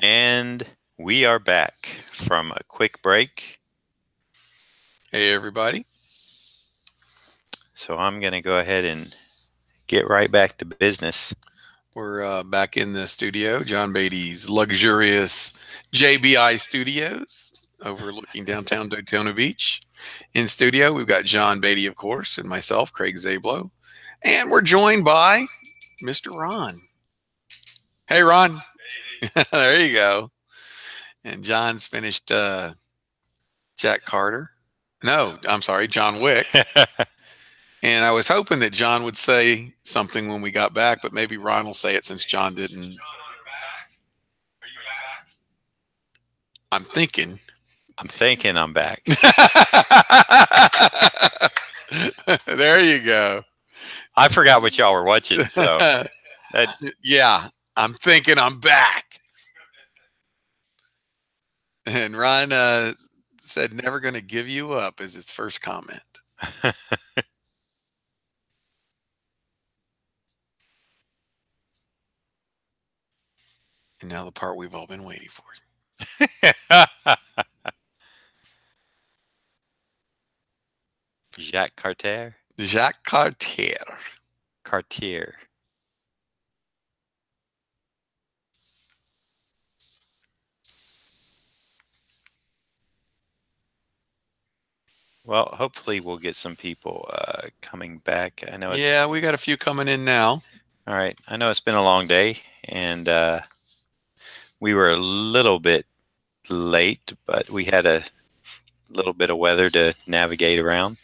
And we are back from a quick break. Hey, everybody. So I'm going to go ahead and get right back to business. We're back in the studio, John Beatty's luxurious JBI Studios overlooking downtown Daytona Beach. In studio, we've got John Beatty, of course, and myself, Craig Zablo. And we're joined by Mr. Ron. Hey, Ron. There you go. And John's finished Jack Carter. No, I'm sorry, John Wick. And I was hoping that John would say something when we got back, but maybe Ron will say it since John didn't. I'm thinking. I'm back. There you go. I forgot what y'all were watching. So Yeah, I'm thinking I'm back. And Ron said, never going to give you up is his first comment. And now the part we've all been waiting for. Jacques Cartier. Jacques Cartier. Cartier. Well, hopefully we'll get some people coming back. I know. Yeah, we got a few coming in now. All right. I know it's been a long day, and we were a little bit late, but we had a little bit of weather to navigate around.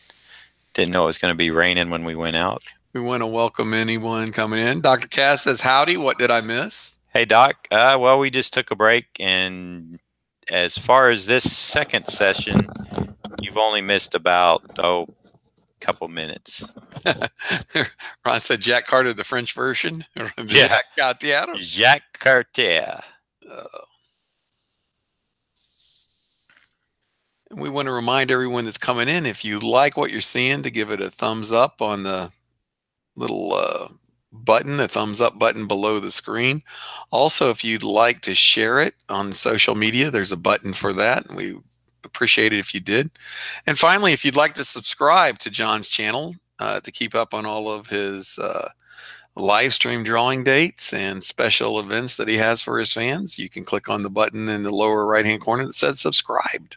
Didn't know it was going to be raining when we went out. We want to welcome anyone coming in. Dr. Cass says, howdy. What did I miss? Hey, Doc. Well, we just took a break, and as far as this second session, you've only missed about, a couple minutes. Ron said Jack Carter, the French version. Yeah. Jacques Cartier. Jacques Cartier. And we want to remind everyone that's coming in, if you like what you're seeing, to give it a thumbs up on the little button, the thumbs up button below the screen. Also, if you'd like to share it on social media, there's a button for that. And we appreciate it if you did. And finally, if you'd like to subscribe to John's channel to keep up on all of his live stream drawing dates and special events that he has for his fans, you can click on the button in the lower right hand corner that says subscribed.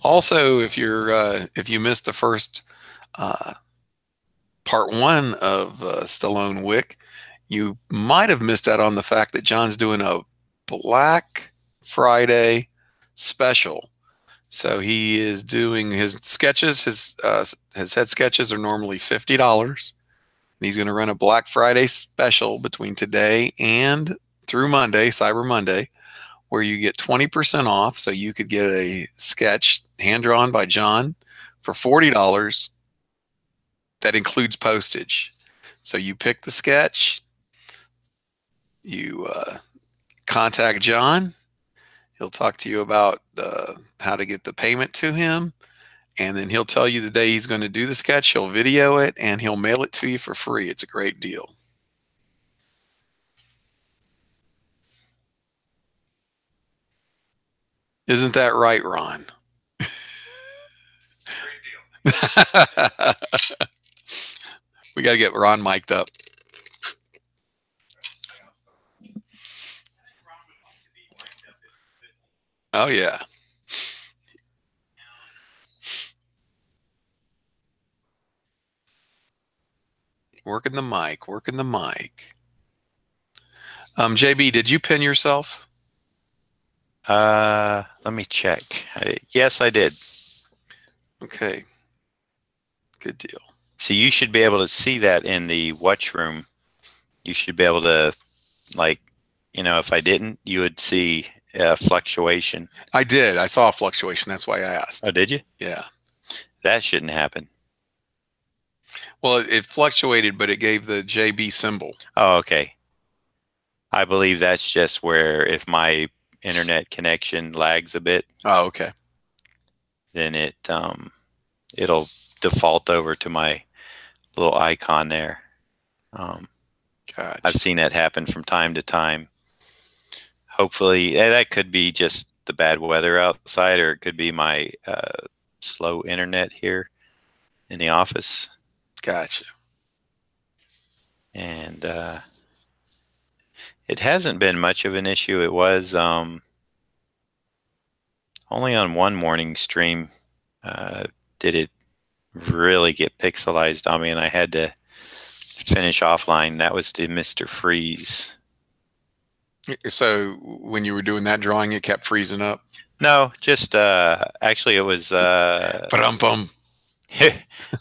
Also, if you missed the first part one of Stallone Wick, you might have missed out on the fact that John's doing a Black Friday special. So he is doing his sketches. His head sketches are normally $50. He's going to run a Black Friday special between today and through Monday, Cyber Monday, where you get 20% off. So you could get a sketch hand drawn by John for $40. That includes postage. So you pick the sketch, you contact John. He'll talk to you about how to get the payment to him, and then he'll tell you the day he's going to do the sketch. He'll video it, and he'll mail it to you for free. It's a great deal. Isn't that right, Ron? Great deal. We got to get Ron mic'd up. Oh, yeah. Working the mic, working the mic. JB, did you pin yourself? Let me check. Yes, I did. Okay. Good deal. So you should be able to see that in the watch room. You should be able to, like, if I didn't, you would see a fluctuation. I did. I saw a fluctuation. That's why I asked. Oh, did you? Yeah. That shouldn't happen. Well, it fluctuated, but it gave the JB symbol. Oh, okay. I believe that's just where if my internet connection lags a bit. Oh, okay. then it'll default over to my little icon there. Gotcha. I've seen that happen from time to time. Hopefully, that could be just the bad weather outside, or it could be my slow internet here in the office. Gotcha. And it hasn't been much of an issue. It was only on one morning stream did it really get pixelized on me, and I had to finish offline. That was the Mr. Freeze. So when you were doing that drawing, it kept freezing up? No, just actually it was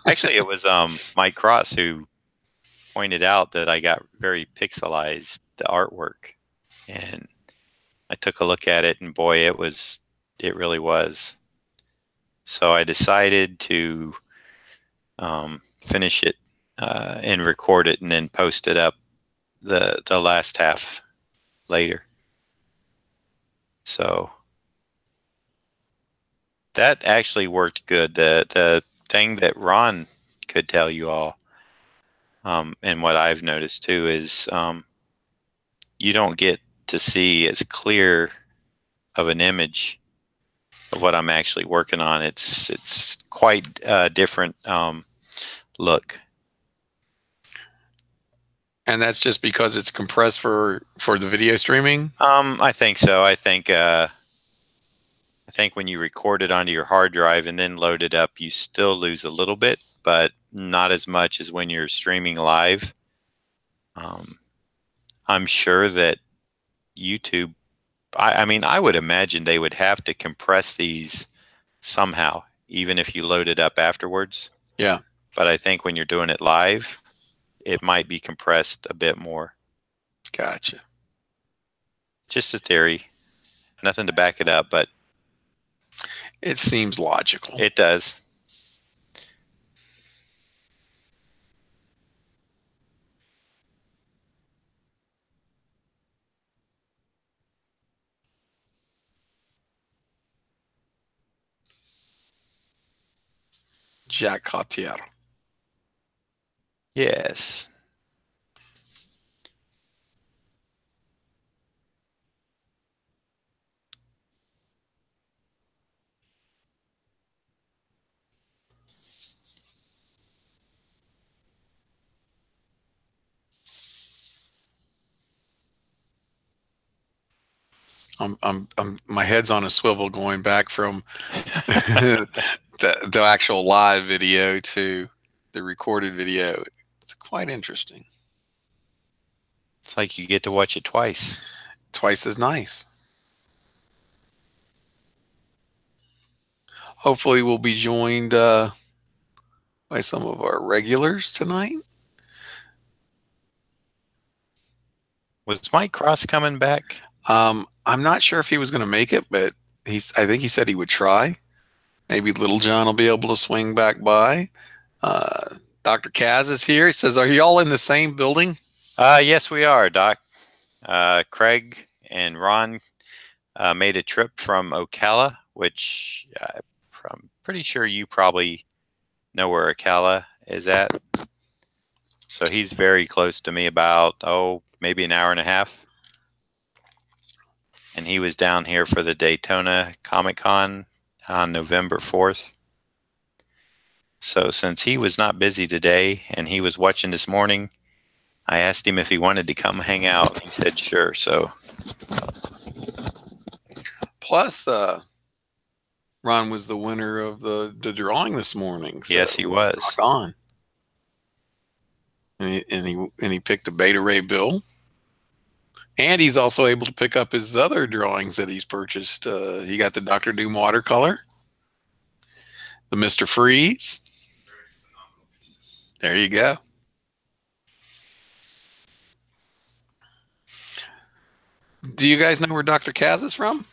actually it was Mike Cross who pointed out that I got very pixelized the artwork, and I took a look at it, and boy, it really was. So I decided to finish it and record it, and then post it up the last half later. So that actually worked good. The thing that Ron could tell you all, and what I've noticed too, is you don't get to see as clear of an image of what I'm actually working on. It's quite a different look. And that's just because it's compressed for the video streaming? I think so. I think when you record it onto your hard drive and then load it up, you still lose a little bit, but not as much as when you're streaming live. I'm sure that YouTube, I mean, I would imagine they would have to compress these somehow, even if you load it up afterwards. Yeah. But I think when you're doing it live, it might be compressed a bit more. Gotcha. Just a theory. Nothing to back it up, but it seems logical. It does. Jack Cartier. Yes. My head's on a swivel going back from the actual live video to the recorded video. It's quite interesting. It's like you get to watch it twice. Twice as nice. Hopefully we'll be joined by some of our regulars tonight. Was Mike Cross coming back? I'm not sure if he was going to make it, but I think he said he would try. Maybe Little John will be able to swing back by. Dr. Kaz is here. He says, "Are you all in the same building?" Yes, we are, Doc. Craig and Ron made a trip from Ocala, which I'm pretty sure you probably know where Ocala is at. So he's very close to me, about, maybe an hour and a half. And he was down here for the Daytona Comic-Con on November 4th. So since he was not busy today and he was watching this morning, I asked him if he wanted to come hang out. He said sure. So plus, Ron was the winner of the drawing this morning. So yes, he was. Rock on. And he picked a Beta Ray bill. And he's also able to pick up his other drawings that he's purchased. He got the Dr. Doom watercolor, the Mr. Freeze. There you go. Do you guys know where Dr. Kaz is from?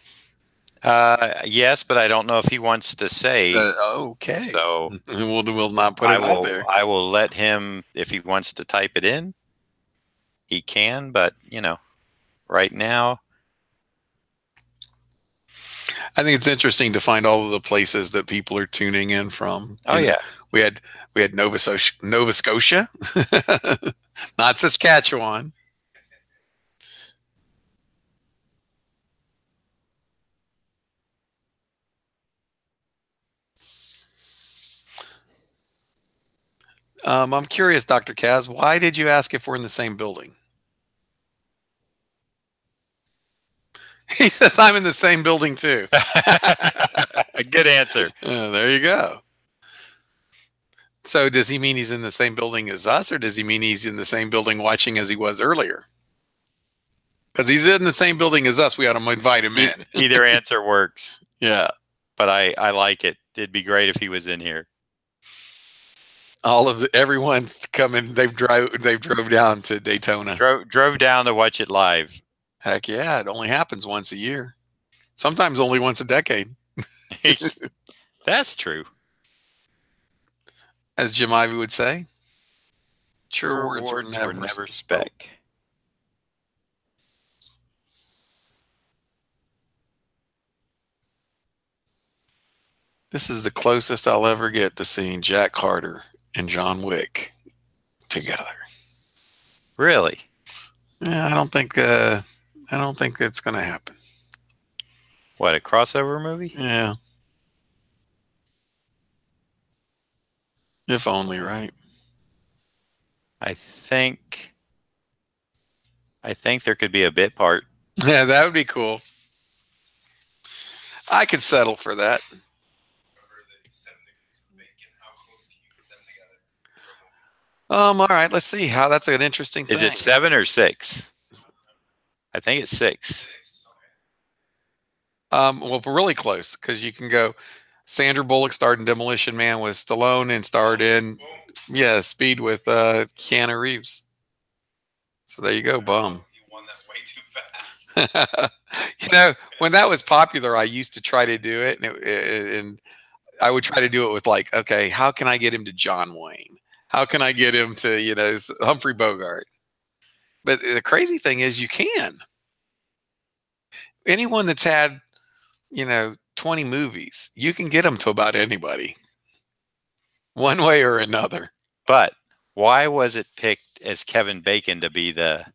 Yes, but I don't know if he wants to say. Okay. So we'll not put it out there. I will let him, if he wants to type it in, he can, but right now. I think it's interesting to find all of the places that people are tuning in from. Oh yeah. We had Nova Scotia, not Saskatchewan. I'm curious, Dr. Kaz, why did you ask if we're in the same building? He says I'm in the same building too. Good answer. There you go. So does he mean he's in the same building as us, or does he mean he's in the same building watching as he was earlier? Because he's in the same building as us, we ought to invite him in. Either answer works. Yeah. But I like it. It'd be great if he was in here. Everyone's coming. They've drove down to Daytona. Drove down to watch it live. Heck yeah! It only happens once a year. Sometimes only once a decade. That's true. As Jim Ivey would say, true words were never spec. This is the closest I'll ever get to seeing Jack Carter and John Wick together. Really? Yeah, I don't think it's going to happen. What, a crossover movie? Yeah. If only, right? I think there could be a bit part. Yeah, that would be cool. I could settle for that. All right, let's see how that's an interesting thing. Is it 7 or 6? I think it's 6. Well, really close, because you can go. Sandra Bullock starred in Demolition Man with Stallone and starred in Speed with Keanu Reeves. So there you go, bum. He won that way too fast. When that was popular, I used to try to do it, and I would try to do it with like, okay, how can I get him to John Wayne? How can I get him to, Humphrey Bogart? But the crazy thing is you can. Anyone that's had, 20 movies, you can get them to about anybody, one way or another. But why was it picked as Kevin Bacon to be the?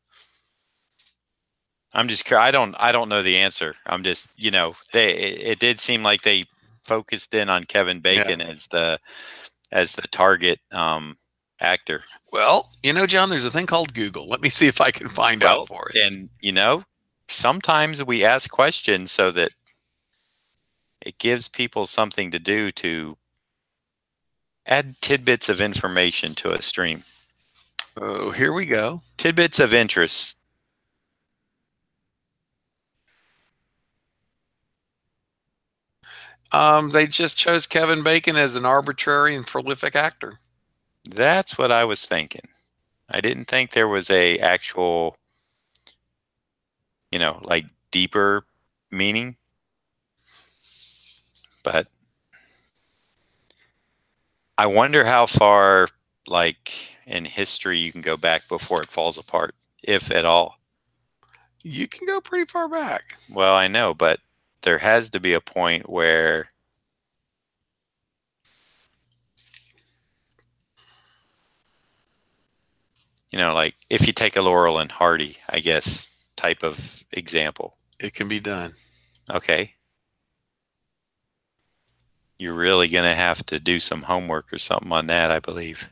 I'm just I don't know the answer. I'm just it did seem like they focused in on Kevin Bacon as the target actor. Well, John, there's a thing called Google. Let me see if I can find out for it. And sometimes we ask questions so that it gives people something to do to add tidbits of information to a stream. Oh, here we go. Tidbits of interest. They just chose Kevin Bacon as an arbitrary and prolific actor. That's what I was thinking. I didn't think there was a actual, like deeper meaning. But I wonder how far, like in history, you can go back before it falls apart, if at all. You can go pretty far back. Well, I know, but there has to be a point where, like if you take a Laurel and Hardy, I guess, type of example. It can be done. Okay. You're really going to have to do some homework or something on that, I believe.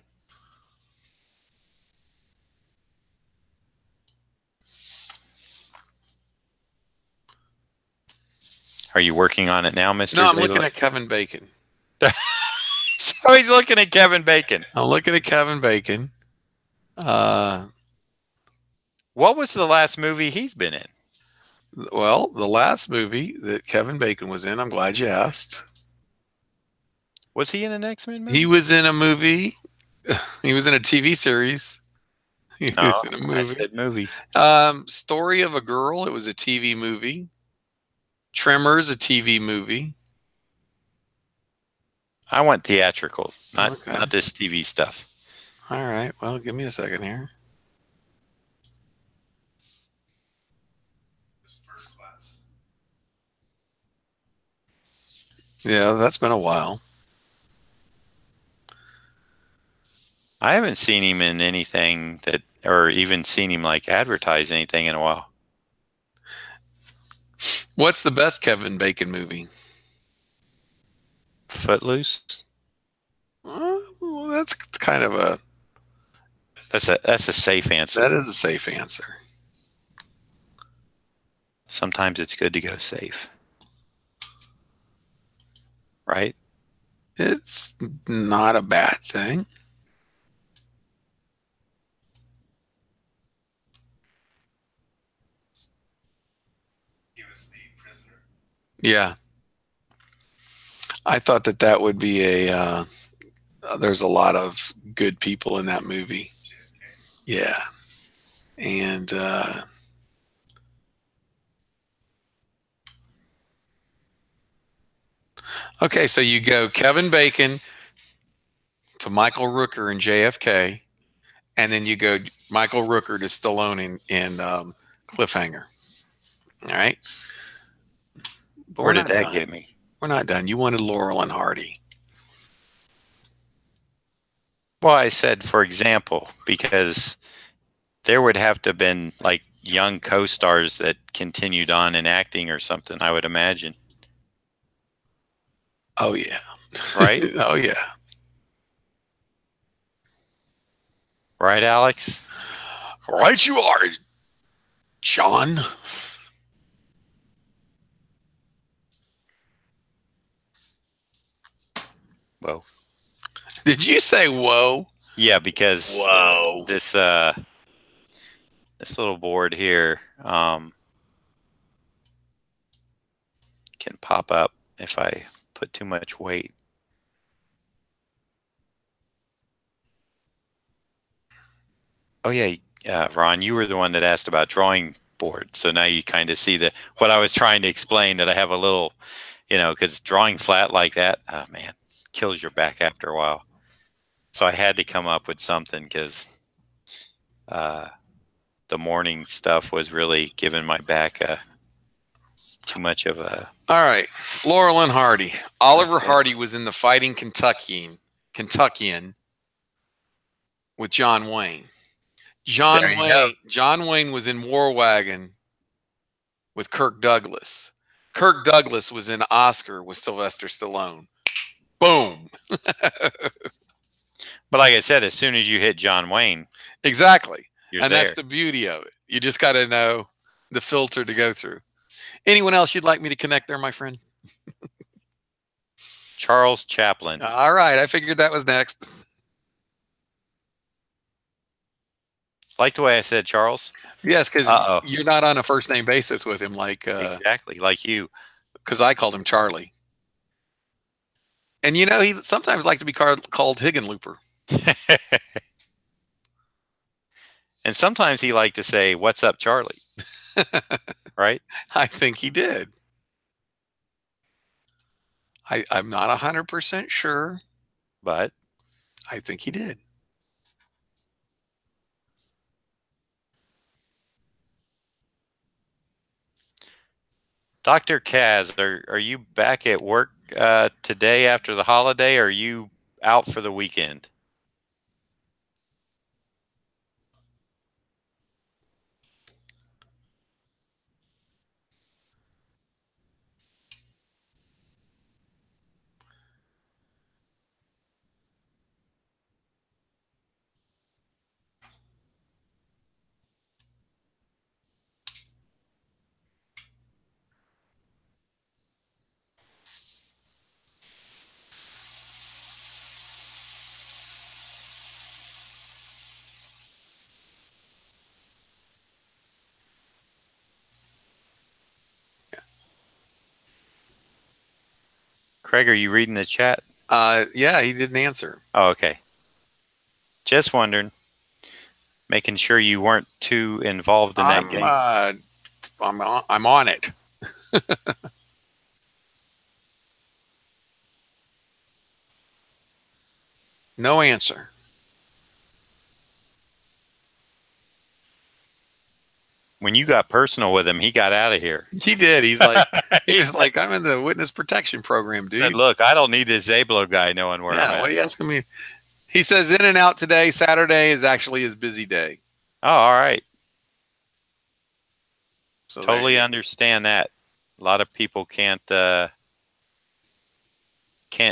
Are you working on it now, Mr. No, I'm Zablo? looking at Kevin Bacon. So he's looking at Kevin Bacon. I'm looking at Kevin Bacon. What was the last movie he's been in? Well, the last movie that Kevin Bacon was in, I'm glad you asked. Was he in an X-Men movie? He was in a movie. He was in a TV series. He was in a movie. I said movie. Story of a Girl. It was a TV movie. Tremors, a TV movie. I want theatricals, not this TV stuff. All right. Well, give me a second here. First Class. Yeah, that's been a while. I haven't seen him in anything that, or even seen him like advertise anything in a while. What's the best Kevin Bacon movie? Footloose. Well, that's kind of a That's a safe answer. that is a safe answer. Sometimes it's good to go safe, right? It's not a bad thing. He was the prisoner. Yeah, I thought that that would be a. There's a lot of good people in that movie. JFK. Yeah, and okay, so you go Kevin Bacon to Michael Rooker and JFK, and then you go Michael Rooker to Stallone in Cliffhanger. All right, but Where we're did not that done. get me? We're not done. You wanted Laurel and Hardy. Well, I said, for example, because there would have to have been like young co-stars that continued on in acting or something, I would imagine. Oh yeah, Right? oh yeah. Right, Alex? Right, you are, John. Whoa. Did you say whoa? Yeah, because Whoa. this little board here can pop up if I put too much weight. Oh yeah, Ron, you were the one that asked about drawing board. So now you kind of see what I was trying to explain, that I have a little, because drawing flat like that, oh man, kills your back after a while. So I had to come up with something because the morning stuff was really giving my back too much of a. All right, Laurel and Hardy. Oliver Okay. Hardy was in the Fighting Kentuckian with John Wayne. There you go. John Wayne was in War Wagon with Kirk Douglas. Kirk Douglas was in Oscar with Sylvester Stallone. Boom. But like I said, as soon as you hit John Wayne, Exactly. you're And there. that's the beauty of it. You just got to know the filter to go through. Anyone else you'd like me to connect there, my friend? Charles Chaplin. All right. I figured that was next. Like the way I said, Charles? Yes, because Uh-oh. you're not on a first name basis with him, like Exactly, like you. because I called him Charlie. And he sometimes like to be called Higginlooper. And sometimes he liked to say, "What's up, Charlie?" Right? I think he did. I'm not 100% sure. But I think he did. Dr. Kaz, are you back at work today after the holiday, or are you out for the weekend? Craig, are you reading the chat? Yeah, he didn't answer. Oh, okay. Just wondering, making sure you weren't too involved in that game. I'm on it. No answer. when you got personal with him, he got out of here. He did. He's like, he was like, I'm in the witness protection program, dude. Said, look, I don't need this Zablo guy knowing where I'm Yeah, at. what are you asking me? He says in and out today. Saturday is actually his busy day. Oh, all right. So Totally understand that. A lot of people can't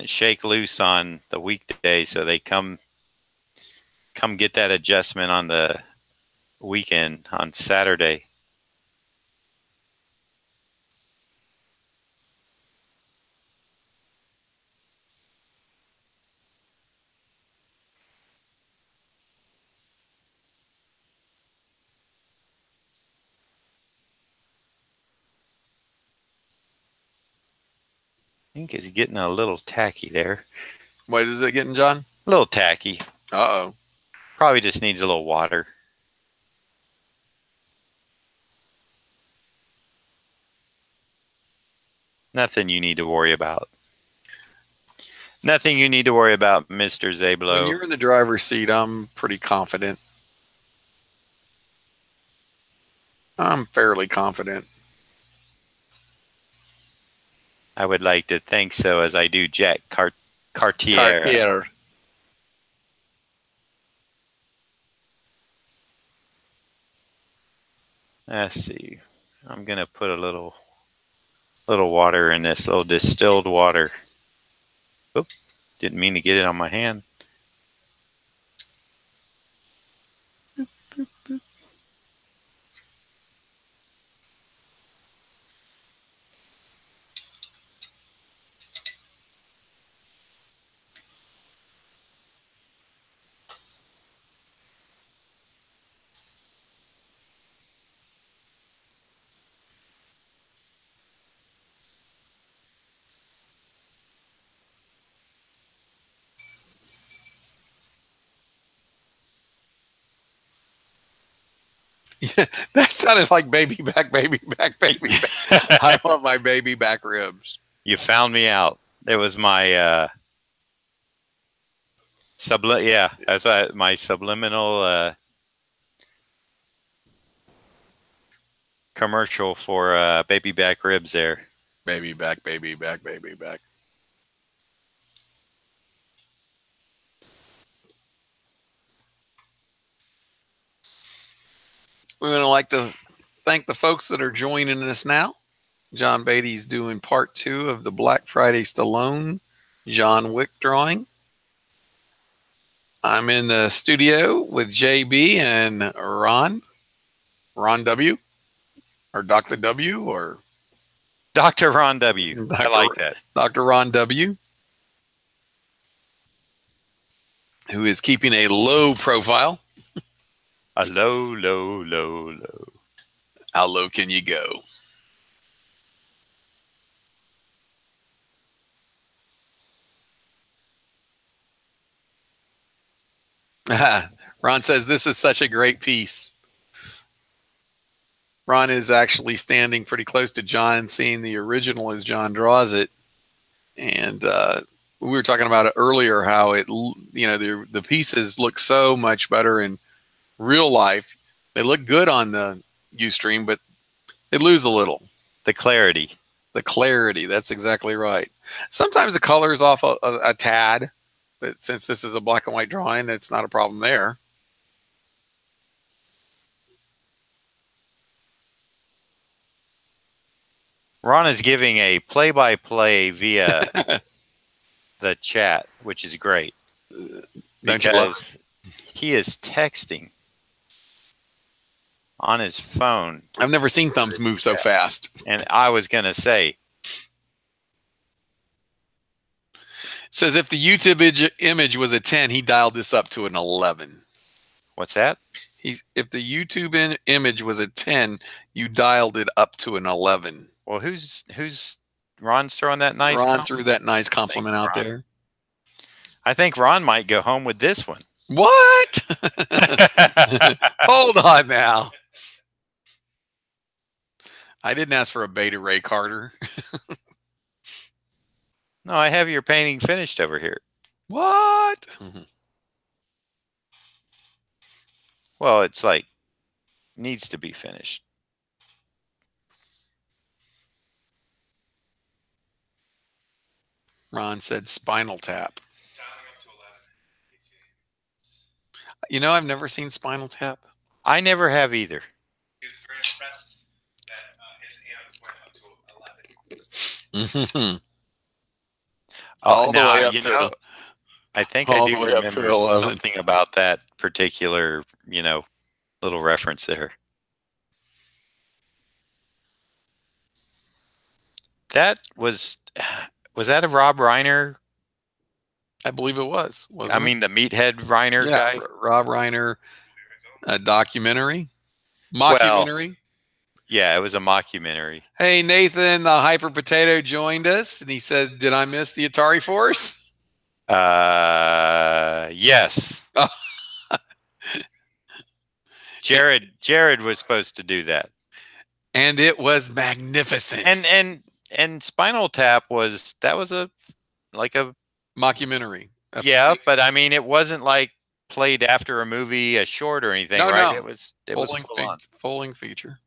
shake loose on the weekday, so they come get that adjustment on the weekend on Saturday. I think it's getting a little tacky there. What is it getting, John? A little tacky. Uh-oh. Probably just needs a little water. Nothing you need to worry about. Nothing you need to worry about, Mr. Zablo. When you're in the driver's seat, I'm pretty confident. I'm fairly confident. I would like to think so, as I do Jack Cartier. Let's see. I'm gonna put a little water in this, little distilled water. Oop, didn't mean to get it on my hand. Boop, boop, boop. Yeah, that sounded like baby back, baby back, baby back. I want my baby back ribs. You found me out. It was my that's my subliminal commercial for baby back ribs there. Baby back, baby back, baby back. We would like to thank the folks that are joining us now. John Beatty's doing part 2 of the Black Friday Stallone John Wick drawing. I'm in the studio with JB and Ron W, or Dr. W, or Dr. Ron W. I like that. Dr. Ron W, who is keeping a low profile. A low, low, low, low. How low can you go? Ron says, this is such a great piece. Ron is actually standing pretty close to John, seeing the original as John draws it. And we were talking about it earlier, how it, the pieces look so much better in real life. They look good on the Ustream, but they lose a little. The clarity. The clarity. That's exactly right. Sometimes the color is off a tad, but since this is a black and white drawing, it's not a problem there. Ron is giving a play-by-play via the chat, which is great. Because he is texting on his phone. I've never seen thumbs move so fast. And I was going to say. Says if the YouTube image was a 10, he dialed this up to an 11. What's that? If the YouTube image was a 10, you dialed it up to an 11. Well, who's Ron's throwing that nice Ron threw that nice compliment out there. I think Ron might go home with this one. What? Hold on now. I didn't ask for a Beta Ray Carter. No, I have your painting finished over here. What? Well, it's like needs to be finished. Ron said Spinal Tap. Dialing up to 11. You know, I've never seen Spinal Tap. I never have either. He was very impressed that his amp went up to 11. Mm-hmm. Oh, All the now, way up you to know, I think I all do the way up to remember 11. something about that particular, little reference there. That was that a Rob Reiner? I believe it was. I Wasn't mean, the Meathead Reiner it? Yeah, guy. Rob Reiner, a documentary, Well, mockumentary. yeah, it was a mockumentary. Hey, Nathan, the Hyper Potato joined us, and he says, "Did I miss the Atari Force?" Yes. Oh. Jared was supposed to do that, And it was magnificent. and Spinal Tap was a mockumentary. yeah, but I mean, it wasn't like played after a movie, a short or anything, No, right? no. It was full on. Folding feature.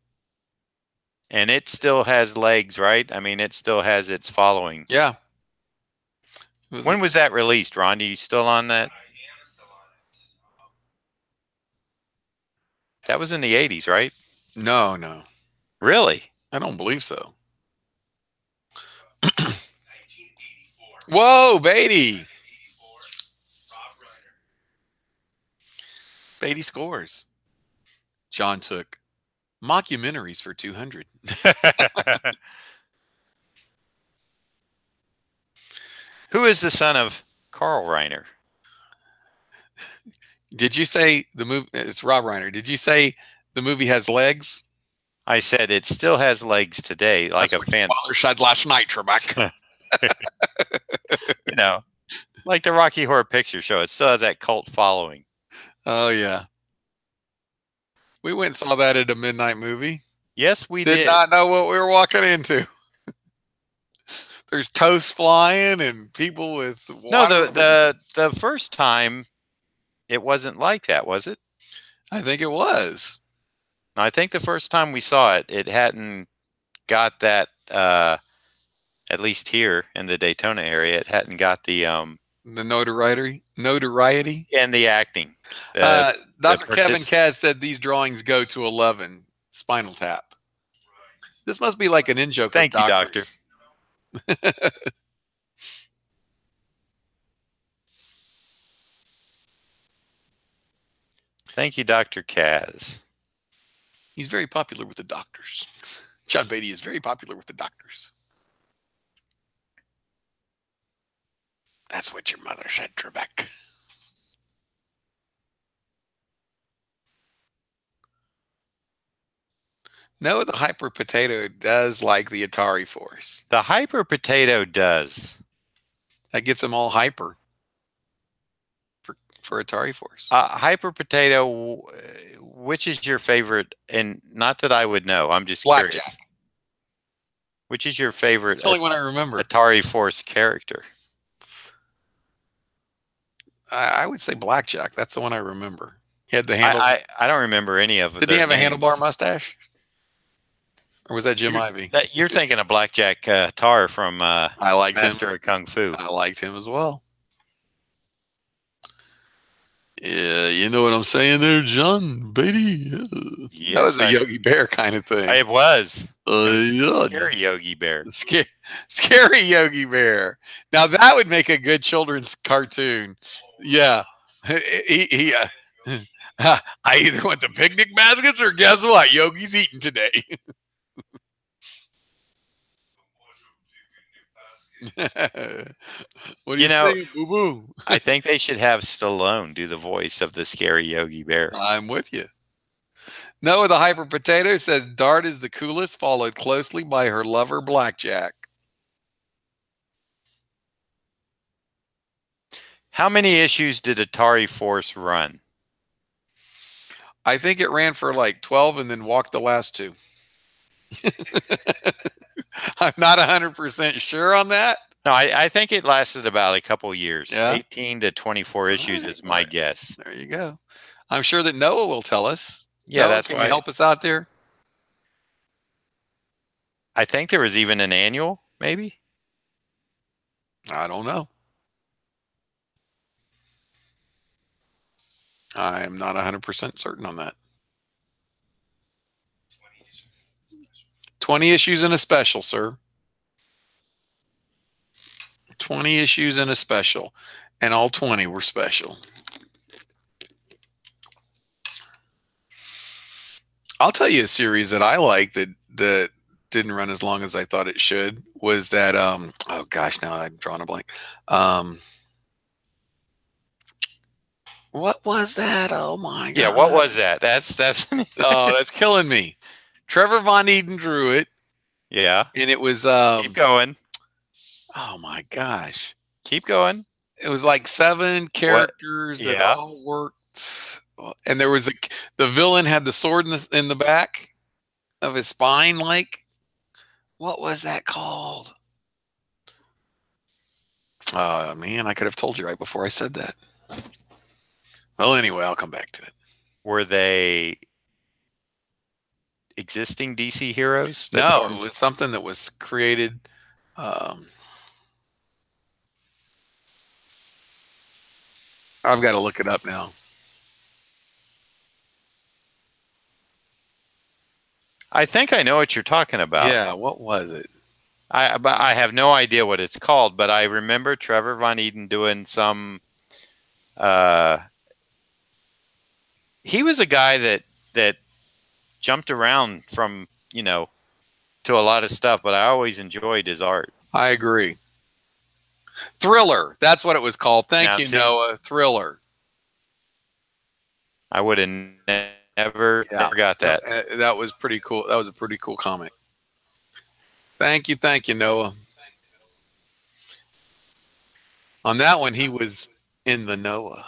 And it still has legs, right? I mean, it still has its following. Yeah. When was that released, Ron? Are you still on that? I am still on it. That was in the 80s, right? No. Really? I don't believe so. 1984. Whoa, Beatty. 1984. Rob Reiner. Beatty scores. John took mockumentaries for 200. Who is the son of Carl Reiner? Did you say the movie? It's Rob Reiner. Did you say the movie has legs? I said it still has legs today, like That's a what fan. your father said last night, Trebek. Like the Rocky Horror Picture Show. It still has that cult following. Oh yeah. We went and saw that at a midnight movie. Yes, we Did not know what we were walking into. There's toast flying and people with water. No, the first time it wasn't like that, was it? I think it was. I think the first time we saw it, it hadn't got that. At least here in the Daytona area, it hadn't got the notoriety, and the acting. Dr. Kevin Kaz said these drawings go to 11. Spinal Tap. This must be like an in-joke. Thank you, Doctor. Thank you, Dr. Kaz. He's very popular with the doctors. John Beatty is very popular with the doctors. That's what your mother said, Trebek. No, the Hyper Potato does like the Atari Force. The Hyper Potato does. That gets them all hyper for Atari Force. Hyper Potato, which is your favorite? And not that I would know. I'm just Blackjack. Curious. Which is your favorite? It's the only one I remember. Atari Force character. I would say Blackjack. That's the one I remember. He had the handle. I don't remember any of it. Did he have a handlebar mustache? Or was that Jim Ivey? You're thinking of Blackjack Tar from I liked Master him. of Kung Fu. I liked him as well. Yeah, you know what I'm saying there, John Beatty? Yeah. Yes, that was a Yogi Bear kind of thing. It was. Yeah. Scary Yogi Bear. Scary Yogi Bear. Now that would make a good children's cartoon. Yeah. I either want the picnic baskets or guess what? Yogi's eating today. What do you think, boo-boo? I think they should have Stallone do the voice of the scary Yogi Bear. I'm with you. Noah the Hyper Potato says Dart is the coolest, followed closely by her lover Blackjack. How many issues did Atari Force run? I think it ran for like 12 and then walked the last 2. I'm not 100% sure on that. No, I think it lasted about a couple years. Yeah? 18 to 24 issues is my guess. There you go. I'm sure that Noah will tell us. Yeah, Noah, that's can why. you help us out there? I think there was even an annual, maybe. I don't know. I am not 100% certain on that. 20 issues and a special, sir. 20 issues and a special. And all 20 were special. I'll tell you a series that I like that didn't run as long as I thought it should was that oh gosh, now I'm drawing a blank. What was that? Oh my god. Yeah, what was that? That's Oh, that's killing me. Trevor Von Eden drew it. Yeah. And it was Keep going. oh my gosh. Keep going. It was like 7 characters that Yeah. all worked. And there was the villain had the sword in the back of his spine. Like, what was that called? Oh man, I could have told you right before I said that. Well, anyway, I'll come back to it. Were they existing DC heroes? No, it was something that was created. I've got to look it up now. I think I know what you're talking about. Yeah, what was it? But I have no idea what it's called, but I remember Trevor Von Eden doing some. He was a guy that jumped around from to a lot of stuff, but I always enjoyed his art. I agree. Thriller. That's what it was called. Thank Now, you, see- Noah. Thriller. I would have never got that. That was pretty cool. That was a pretty cool comic. Thank you, Noah. On that one, he was in the Noah.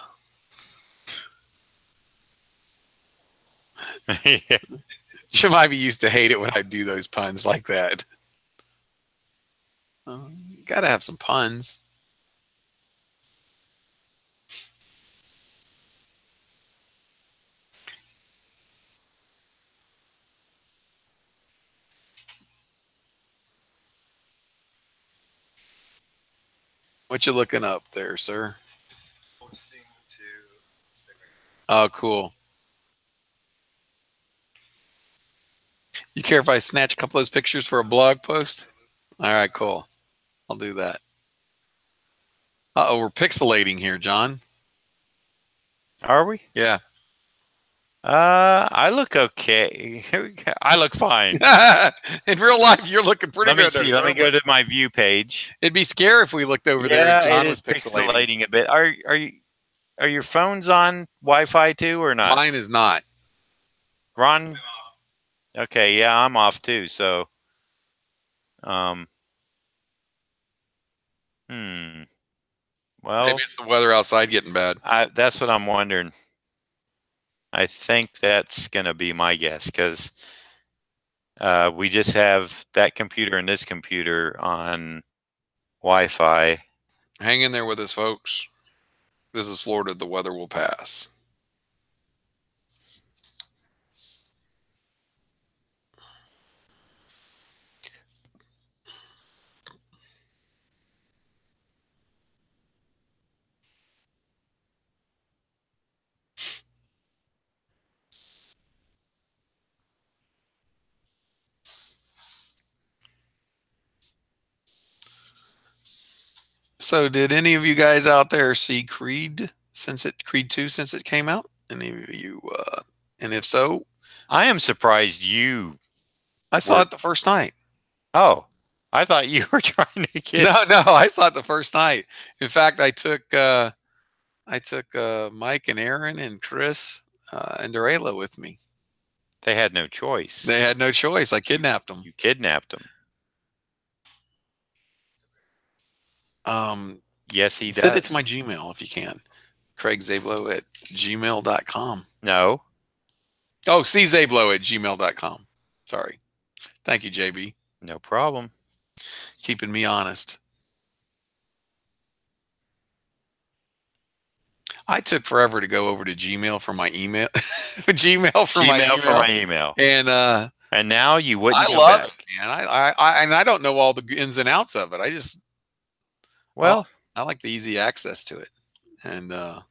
Yeah. Shemivy used to hate it when I do those puns like that. You gotta have some puns. What you looking up there, sir? Posting to Instagram. Oh, cool. You care if I snatch a couple of those pictures for a blog post? All right, cool. I'll do that. Uh-oh, we're pixelating here, John. Are we? Yeah. I look okay. I look fine. In real life, you're looking pretty Let me good. see. Let me go to my view page. It'd be scary if we looked over there and John it was is pixelating. pixelating a bit. Are your phones on Wi-Fi too or not? Mine is not. Ron? Okay, yeah, I'm off too. So, well, Maybe it's the weather outside getting bad. that's what I'm wondering. I think that's gonna be my guess because we just have that computer and this computer on Wi-Fi. Hang in there with us, folks. This is Florida. The weather will pass. So, did any of you guys out there see Creed Creed 2 since it came out? Any of you? And if so, I am surprised you. I saw it the first night. Oh, I thought you were trying to get. No, I saw it the first night. In fact, I took Mike and Aaron and Chris and Darela with me. They had no choice. They had no choice. I kidnapped them. You kidnapped them. Yes, he does. Send it to my Gmail if you can. CraigZablo@gmail.com. No. Oh, czablo@gmail.com. Sorry. Thank you, JB. No problem. Keeping me honest. I took forever to go over to Gmail for my email. Gmail for my email. And now you wouldn't. I love it, man. I don't know all the ins and outs of it. Well, I like the easy access to it, and that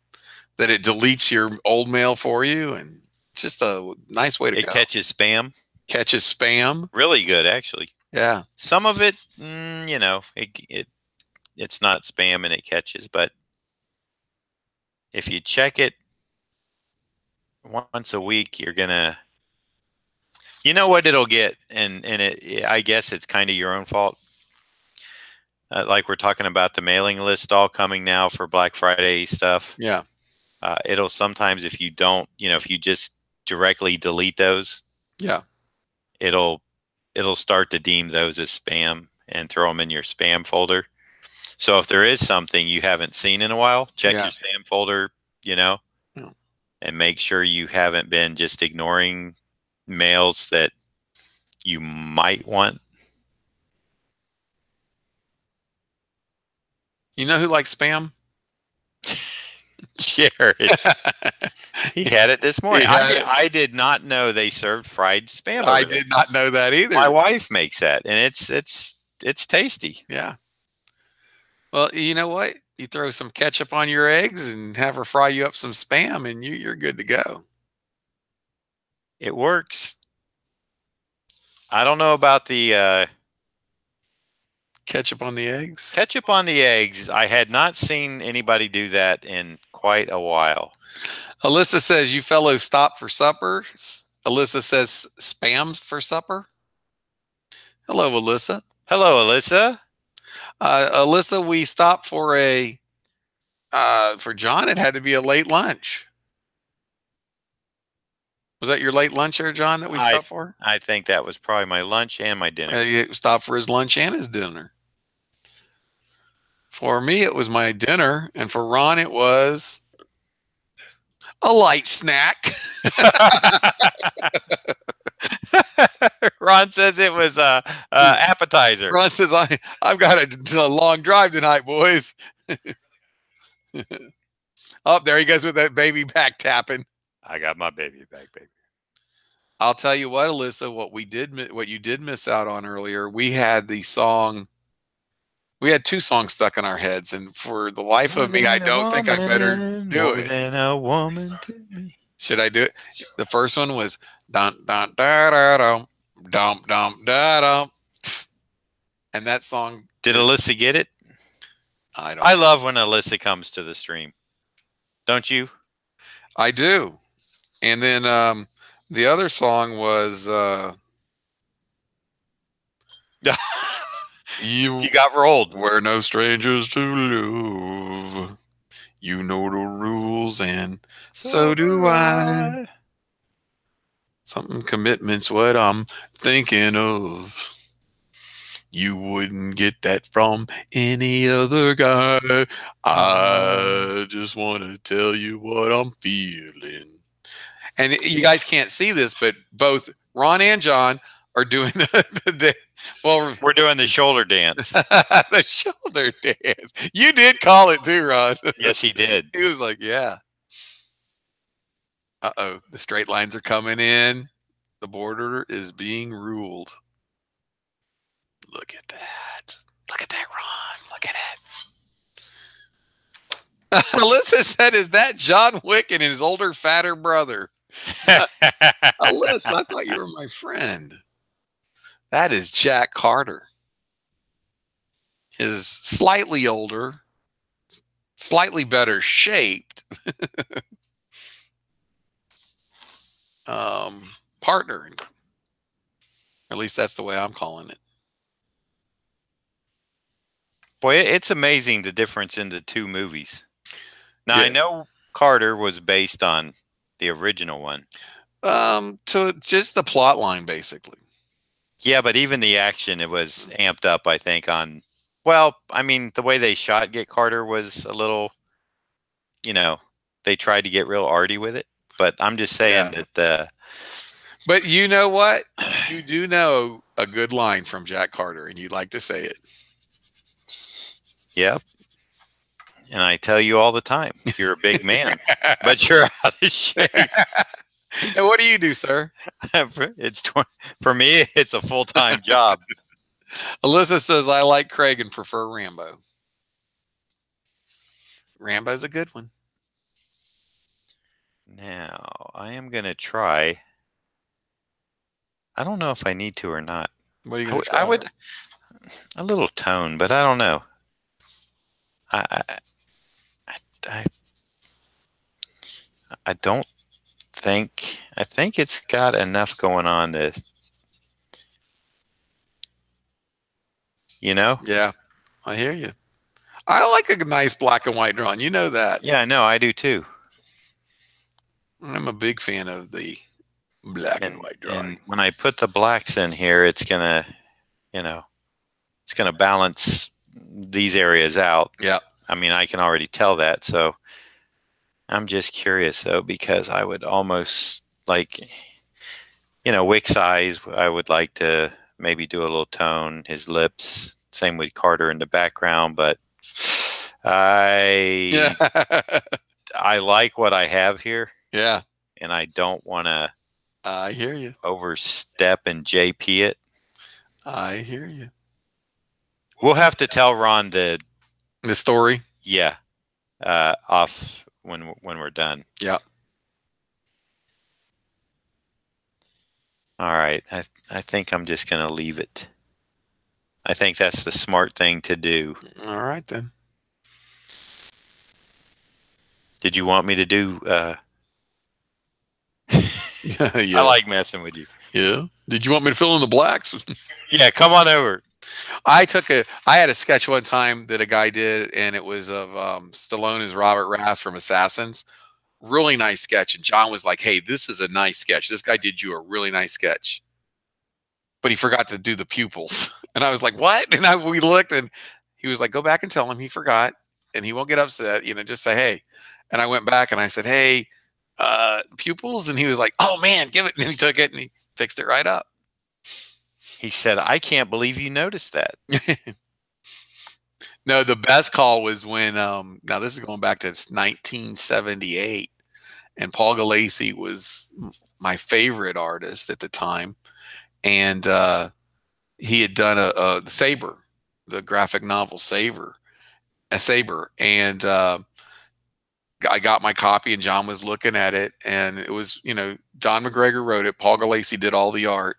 it deletes your old mail for you, and it's just a nice way to it go. catches spam. Catches spam. Really good, actually. Yeah. Some of it, it's not spam and it catches, but if you check it once a week, you're gonna, you know what it'll get, and I guess it's kind of your own fault. Like we're talking about the mailing list all coming now for Black Friday stuff. Yeah. It'll sometimes, if you don't, if you just directly delete those, Yeah. it'll start to deem those as spam and throw them in your spam folder. So if there is something you haven't seen in a while, check your spam folder, Yeah. and make sure you haven't been just ignoring mails that you might want. You know who likes spam? Jared. He had it this morning. I did not know they served fried spam. I did not know that either. My wife makes that, and it's tasty. Yeah. Well, you know what? You throw some ketchup on your eggs and have her fry you up some spam, and you're good to go. It works. I don't know about the ketchup on the eggs. Ketchup on the eggs. I had not seen anybody do that in quite a while. Alyssa says, "You fellows stop for supper." Alyssa says, "Spams for supper." Hello, Alyssa. Hello, Alyssa. Alyssa, we stopped for for John. It had to be a late lunch. Was that your late lunch there, John, that we stopped for? I think that was probably my lunch and my dinner. You stopped for his lunch and his dinner. For me, it was my dinner, and for Ron, it was a light snack. Ron says it was a appetizer. Ron says, I've got a long drive tonight, boys. Oh, there he goes with that baby back tapping. I got my baby back, baby. I'll tell you what, Alyssa, what you did miss out on earlier, we had the song. We had two songs stuck in our heads, and for the life of me, I don't think I better do it. Than a woman to me. Should I do it? The first one was dun dun da da dum dum dum da dum, and that song. Did Alyssa get it? I love when Alyssa comes to the stream. Don't you? I do. And then the other song was You got rolled. We're no strangers to love. You know the rules, and so do I. Something commitment's what I'm thinking of. You wouldn't get that from any other guy. I just want to tell you what I'm feeling. And you guys can't see this, but both Ron and John are doing we're doing the shoulder dance. The shoulder dance. You did call it too, Ron. Yes, he did. He was like, yeah. Uh-oh. The straight lines are coming in. The border is being ruled. Look at that. Look at that, Ron. Look at it. Alyssa said, is that John Wick and his older, fatter brother? Alyssa, I thought you were my friend. That is Jack Carter. His slightly older, slightly better shaped partner. At least that's the way I'm calling it. Boy, it's amazing the difference in the two movies. Now, I know Carter was based on the original one. To just the plot line, basically. Yeah, but even the action, it was amped up, I think, on... Well, I mean, the way they shot Get Carter was a little... they tried to get real arty with it. But I'm just saying that... But you know what? You do know a good line from Jack Carter, and you'd like to say it. Yep. And I tell you all the time, you're a big man, but you're out of shape. And what do you do, sir? For me, it's a full-time job. Alyssa says, I like Craig and prefer Rambo. Rambo's a good one. Now, I am going to try. I don't know if I need to or not. What are you I going would, to try? I would a little tone, but I don't know. I I, I don't think. I think it's got enough going on to, you know. Yeah, I hear you. I like a nice black and white drawing. You know that. Yeah, I know. I do too. I'm a big fan of the black and And white drawing. and when I put the blacks in here, it's gonna, you know, it's gonna balance these areas out. Yeah. I mean, I can already tell that. So I'm just curious though, because I would almost like, Wick's eyes. I would like to maybe do a little tone. His lips. Same with Carter in the background, but Yeah. I like what I have here, Yeah. and I don't want to I hear you. overstep and JP it. I hear you. We'll have to tell Ron the story. yeah off when we're done. Yeah. All right. I think I'm just gonna leave it. I think that's the smart thing to do. All right then. Did you want me to do? Yeah. I like messing with you. Yeah. Did you want me to fill in the blacks? Yeah, come on over. I had a sketch one time that a guy did, and it was of Stallone as Robert Rass from Assassins. Really nice sketch. And John was like, "Hey, this is a nice sketch. This guy did you a really nice sketch." But he forgot to do the pupils. And I was like, "What?" And we looked, and he was like, "Go back and tell him he forgot, and he won't get upset. Just say, hey." And I went back and I said, "Hey, pupils," and he was like, "Oh man, give it." And he took it and he fixed it right up. He said, "I can't believe you noticed that." No, the best call was when now this is going back to 1978, and Paul Galassi was my favorite artist at the time, and he had done a Saber, the graphic novel Saber, and I got my copy, and John was looking at it, and it was John McGregor wrote it, Paul Galassi did all the art,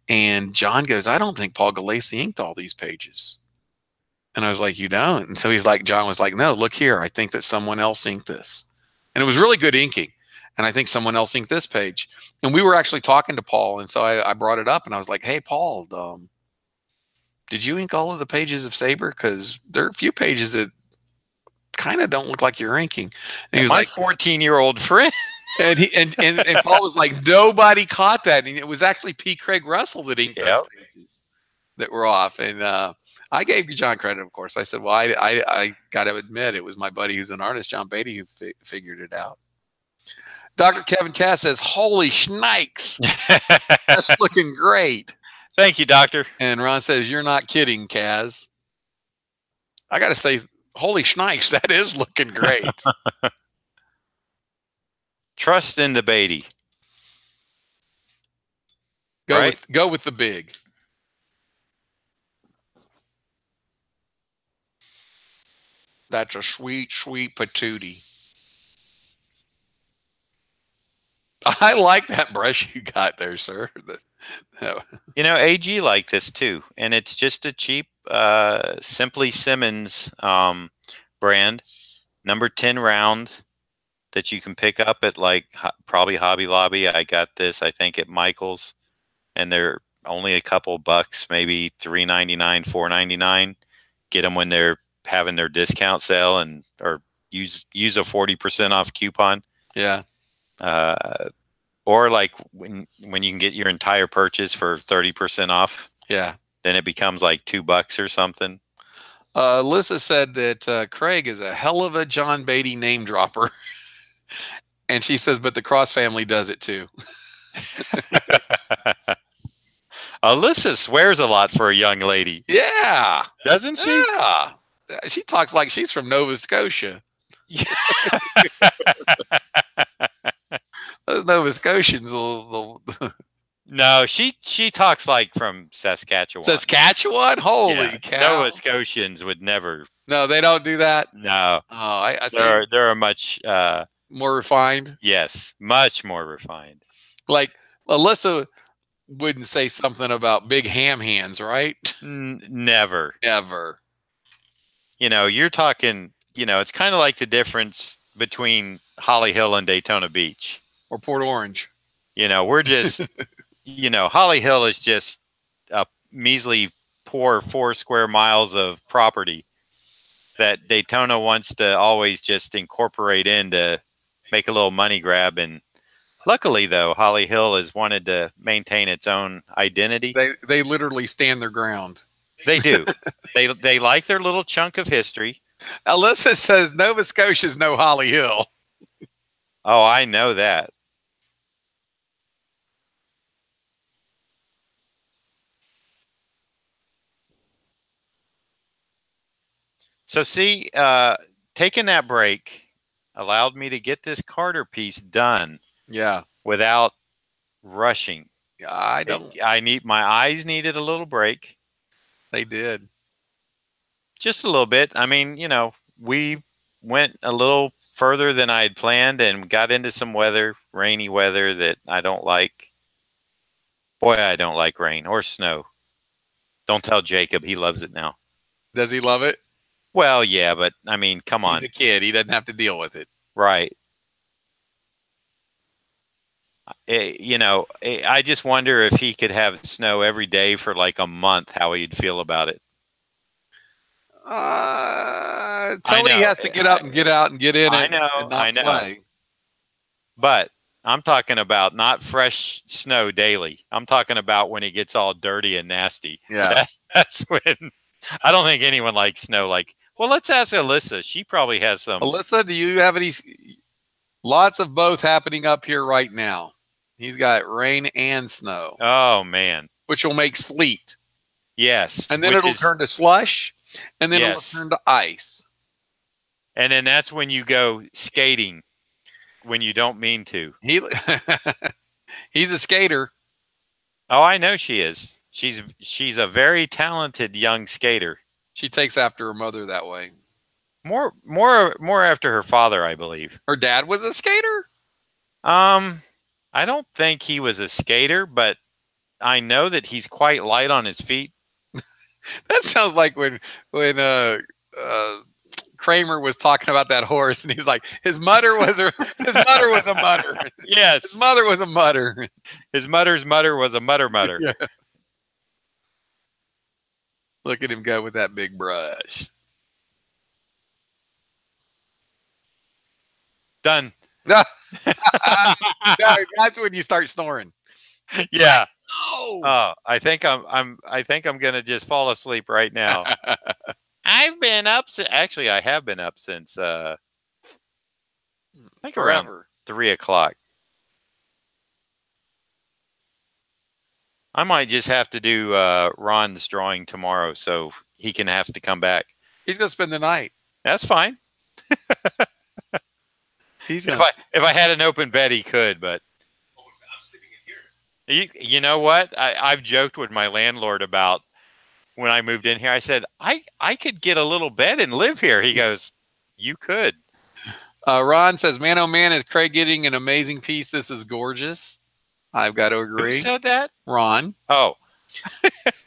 and John goes, "I don't think Paul Galassi inked all these pages." And I was like, "You don't?" And so John was like, "No, look here. I think that someone else inked this." And it was really good inking. And I think someone else inked this page. And we were actually talking to Paul. And so I brought it up and I was like, "Hey, Paul, did you ink all of the pages of Saber? Because there are a few pages that kind of don't look like you're inking." And he was My like, 14-year-old friend. and Paul was like, "Nobody caught that." And it was actually P. Craig Russell that inked those pages that were off. And I gave John credit, of course. I said, "Well, I got to admit, it was my buddy who's an artist, John Beatty, who figured it out." Dr. Kevin Cass says, "Holy shnikes, that's looking great." Thank you, Doctor. And Ron says, "You're not kidding, Kaz." I got to say, holy shnikes, that is looking great. Trust in the Beatty. Go with the big. That's a sweet, sweet patootie. I like that brush you got there, sir. AG like this too, and it's just a cheap Simply Simmons brand, number 10 round that you can pick up at probably Hobby Lobby. I got this, I think, at Michael's, and they're only a couple bucks, maybe $3.99, $4.99. Get them when they're having their discount sale, or use a 40% off coupon. Yeah. Or like when you can get your entire purchase for 30% off. Yeah. Then it becomes like $2 or something. Alyssa said that Craig is a hell of a John Beatty name dropper. And she says, but the Cross family does it too. Alyssa swears a lot for a young lady. Yeah. Doesn't she? Yeah. She talks like she's from Nova Scotia. Those Nova Scotians will No, she talks like from Saskatchewan. Saskatchewan? Holy Yeah, cow! Nova Scotians would never. No, they don't do that. No, Oh, I say they're much. more refined. Yes, much more refined. Like Alyssa wouldn't say something about big ham hands, right? Never. Ever. You're talking. It's kind of like the difference between Holly Hill and Daytona Beach. Or Port Orange. We're just. Holly Hill is just a measly poor 4 square miles of property that Daytona wants to always just incorporate in to make a little money grab. And luckily, though, Holly Hill has wanted to maintain its own identity. They literally stand their ground. They do. They like their little chunk of history. Alyssa says Nova Scotia's no Holly Hill. Oh, I know that. So see, taking that break allowed me to get this Carter piece done. Yeah. Without rushing. I my eyes needed a little break. They did. Just a little bit. I mean, we went a little further than I had planned and got into some rainy weather that I don't like. Boy, I don't like rain or snow. Don't tell Jacob, he loves it now. Does he love it? Well, yeah, but I mean, come on. He's a kid. He doesn't have to deal with it. Right. I just wonder if he could have snow every day for like a month, how he'd feel about it. Tony has to get up and get out and get in. I know. Play. But I'm talking about not fresh snow daily. I'm talking about when it gets all dirty and nasty. Yeah. That's when I don't think anyone likes snow. Like, well, let's ask Alyssa. She probably has some. Alyssa, do you have any? Lots of both happening up here right now. He's got rain and snow. Oh, man. Which will make sleet. Yes. And then it'll turn to slush. And then it'll turn to ice. And then that's when you go skating when you don't mean to. He's a skater. Oh, I know she is. She's a very talented young skater. She takes after her mother that way. More after her father, I believe. Her dad was a skater? I don't think he was a skater, but I know that he's quite light on his feet. That sounds like when Kramer was talking about that horse, and he's like, his mother was a mutter. Yes, his mother was a mutter. His mother's mutter was a mutter. Yeah. Look at him go with that big brush. Done. No, that's when you start snoring. Yeah. No. Oh, I think I'm gonna just fall asleep right now. I've been up. Actually, I have been up since I think around 3 o'clock. I might just have to do Ron's drawing tomorrow, so he can have to come back. He's gonna spend the night. That's fine. If I had an open bed, he could, but I'm sleeping in here. You know what? I've joked with my landlord about when I moved in here. I said, I could get a little bed and live here. He goes, you could. Ron says, man, oh man, is Craig getting an amazing piece? This is gorgeous. I've got to agree. Who said that? Ron. Oh.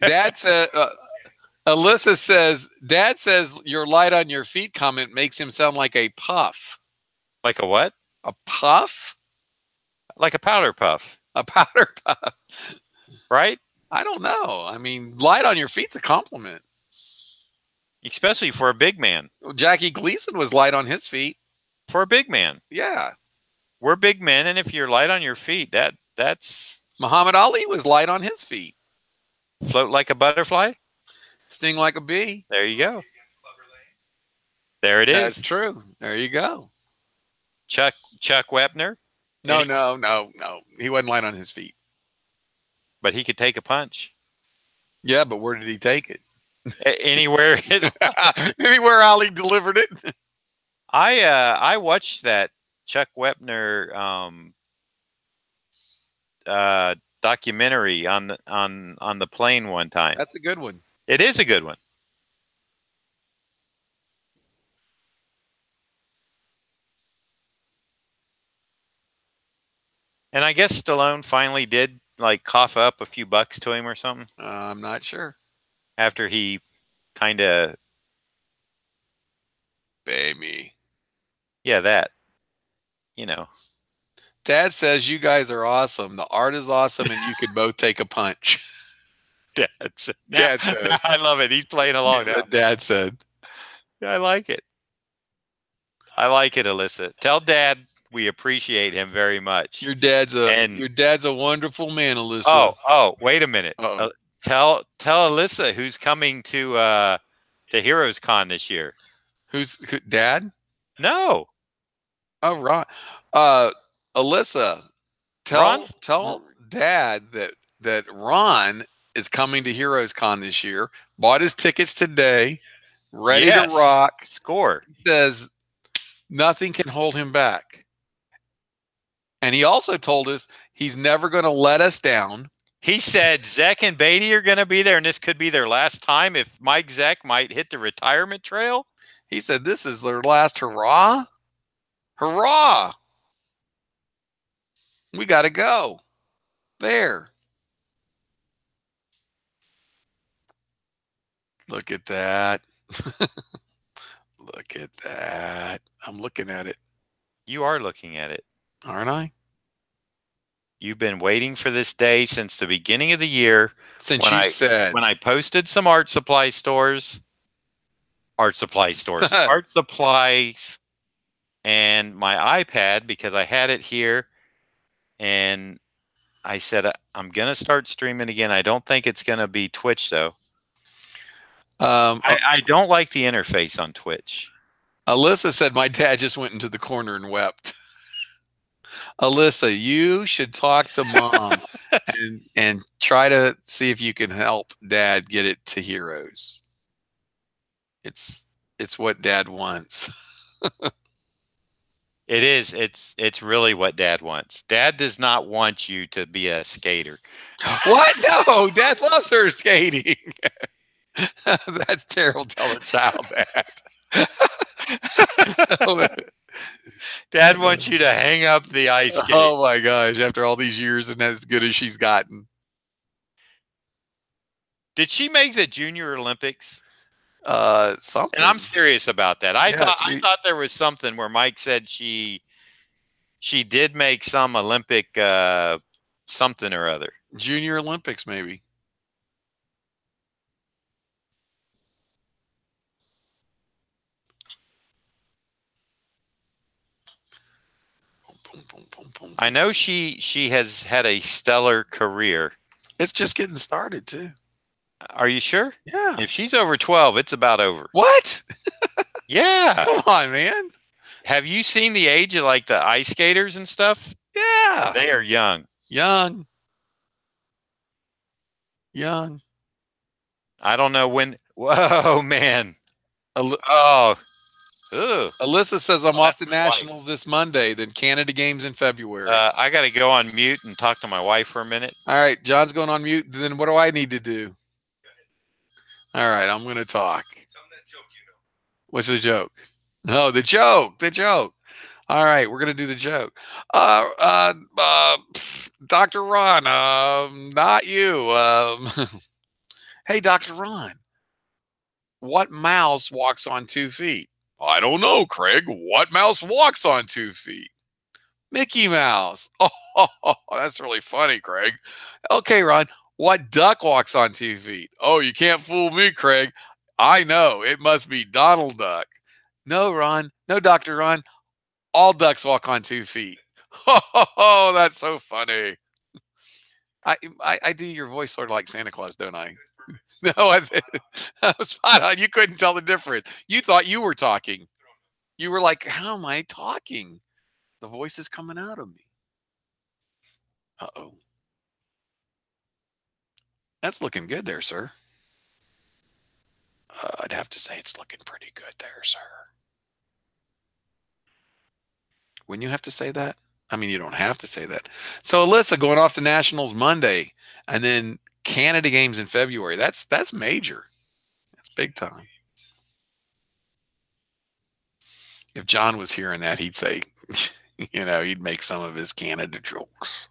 Dad said, Alyssa says, Dad says your light on your feet comment makes him sound like a puff. Like a what? A puff? Like a powder puff. A powder puff. Right? I don't know. I mean, light on your feet's a compliment. Especially for a big man. Jackie Gleason was light on his feet. For a big man. Yeah. We're big men, and if you're light on your feet, that's... Muhammad Ali was light on his feet. Float like a butterfly? Sting like a bee. There you go. There it is. That's true. There you go. Chuck Wepner? No. He wasn't light on his feet. But he could take a punch. Yeah, but where did he take it? Anywhere. Anywhere Ali delivered it. I watched that Chuck Wepner documentary on the plane one time. That's a good one. It is a good one. And I guess Stallone finally did like cough up a few bucks to him or something I'm not sure. after he kind of, Baby. yeah, that, you know. Dad says you guys are awesome. The art is awesome, and you could both take a punch. Dad Dad says. I love it. He's playing along now. Dad said. I like it. I like it, Alyssa. Tell Dad we appreciate him very much. Your dad's a wonderful man, Alyssa. Oh, wait a minute. Uh-oh. Tell Alyssa who's coming to Heroes Con this year. Dad? No. Oh, Ron. Alyssa, tell Dad that Ron is coming to Heroes Con this year. Bought his tickets today. Ready to rock. Score. Says nothing can hold him back. And he also told us he's never going to let us down. He said Zek and Beatty are going to be there, and this could be their last time if Mike Zek might hit the retirement trail. He said this is their last hurrah. Hurrah! We got to go. There. Look at that. Look at that. I'm looking at it. You are looking at it. Aren't I? You've been waiting for this day since the beginning of the year. Since you said. When I posted some art supplies, art supplies, and my iPad, because I had it here, and I said, I'm going to start streaming again. I don't think it's going to be Twitch, though. I don't like the interface on Twitch. Alyssa said, my dad just went into the corner and wept. Alyssa, you should talk to Mom and try to see if you can help Dad get it to Heroes. It's what Dad wants. It is. It's really what Dad wants. Dad does not want you to be a skater. What? No, Dad loves her skating. That's terrible. Tell a child that. Dad wants you to hang up the ice skate. Oh my gosh! After all these years and as good as she's gotten. Did she make the Junior Olympics? Something. And I'm serious about that. I thought there was something where Mike said she did make some Olympic something or other. Junior Olympics, maybe. I know she has had a stellar career. It's just getting started too. Are you sure? Yeah. If she's over 12, it's about over. What? Yeah. Come on, man. Have you seen the age of like the ice skaters and stuff? Yeah. They are young. Young. I don't know when. Whoa, man. Ugh. Alyssa says I'm off to Nationals this Monday, then Canada games in February. I got to go on mute and talk to my wife for a minute. All right, John's going on mute. Then what do I need to do? All right, I'm going to talk. Tell them that joke, you know. What's the joke? Oh, the joke. All right, we're going to do the joke. Dr. Ron, not you. Hey, Dr. Ron, what mouse walks on 2 feet? I don't know, Craig. What mouse walks on 2 feet? Mickey Mouse. Oh, that's really funny, Craig. Okay, Ron. What duck walks on 2 feet? Oh, you can't fool me, Craig. I know. It must be Donald Duck. No, Ron. No, Dr. Ron. All ducks walk on 2 feet. Oh, that's so funny. I do your voice sort of like Santa Claus, don't I? No, I was spot on. You couldn't tell the difference. You thought you were talking. You were like, how am I talking? The voice is coming out of me. Uh-oh. That's looking good there, sir. I'd have to say it's looking pretty good there, sir. Wouldn't you have to say that? I mean, you don't have to say that. So Alyssa going off to Nationals Monday, and then Canada games in February. That's major. That's big time. If John was hearing that, he'd say, he'd make some of his Canada jokes.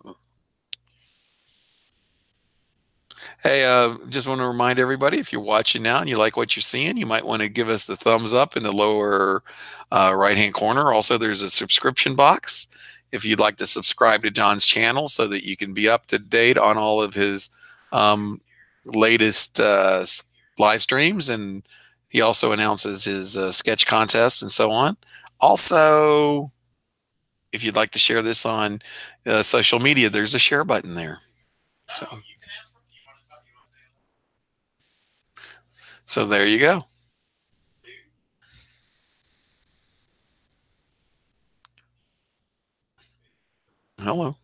Hey, just want to remind everybody, if you're watching now and you like what you're seeing, you might want to give us the thumbs up in the lower right-hand corner. Also, there's a subscription box if you'd like to subscribe to John's channel so that you can be up to date on all of his latest live streams. And he also announces his sketch contests and so on. Also, if you'd like to share this on social media, there's a share button there. So there you go. Hello.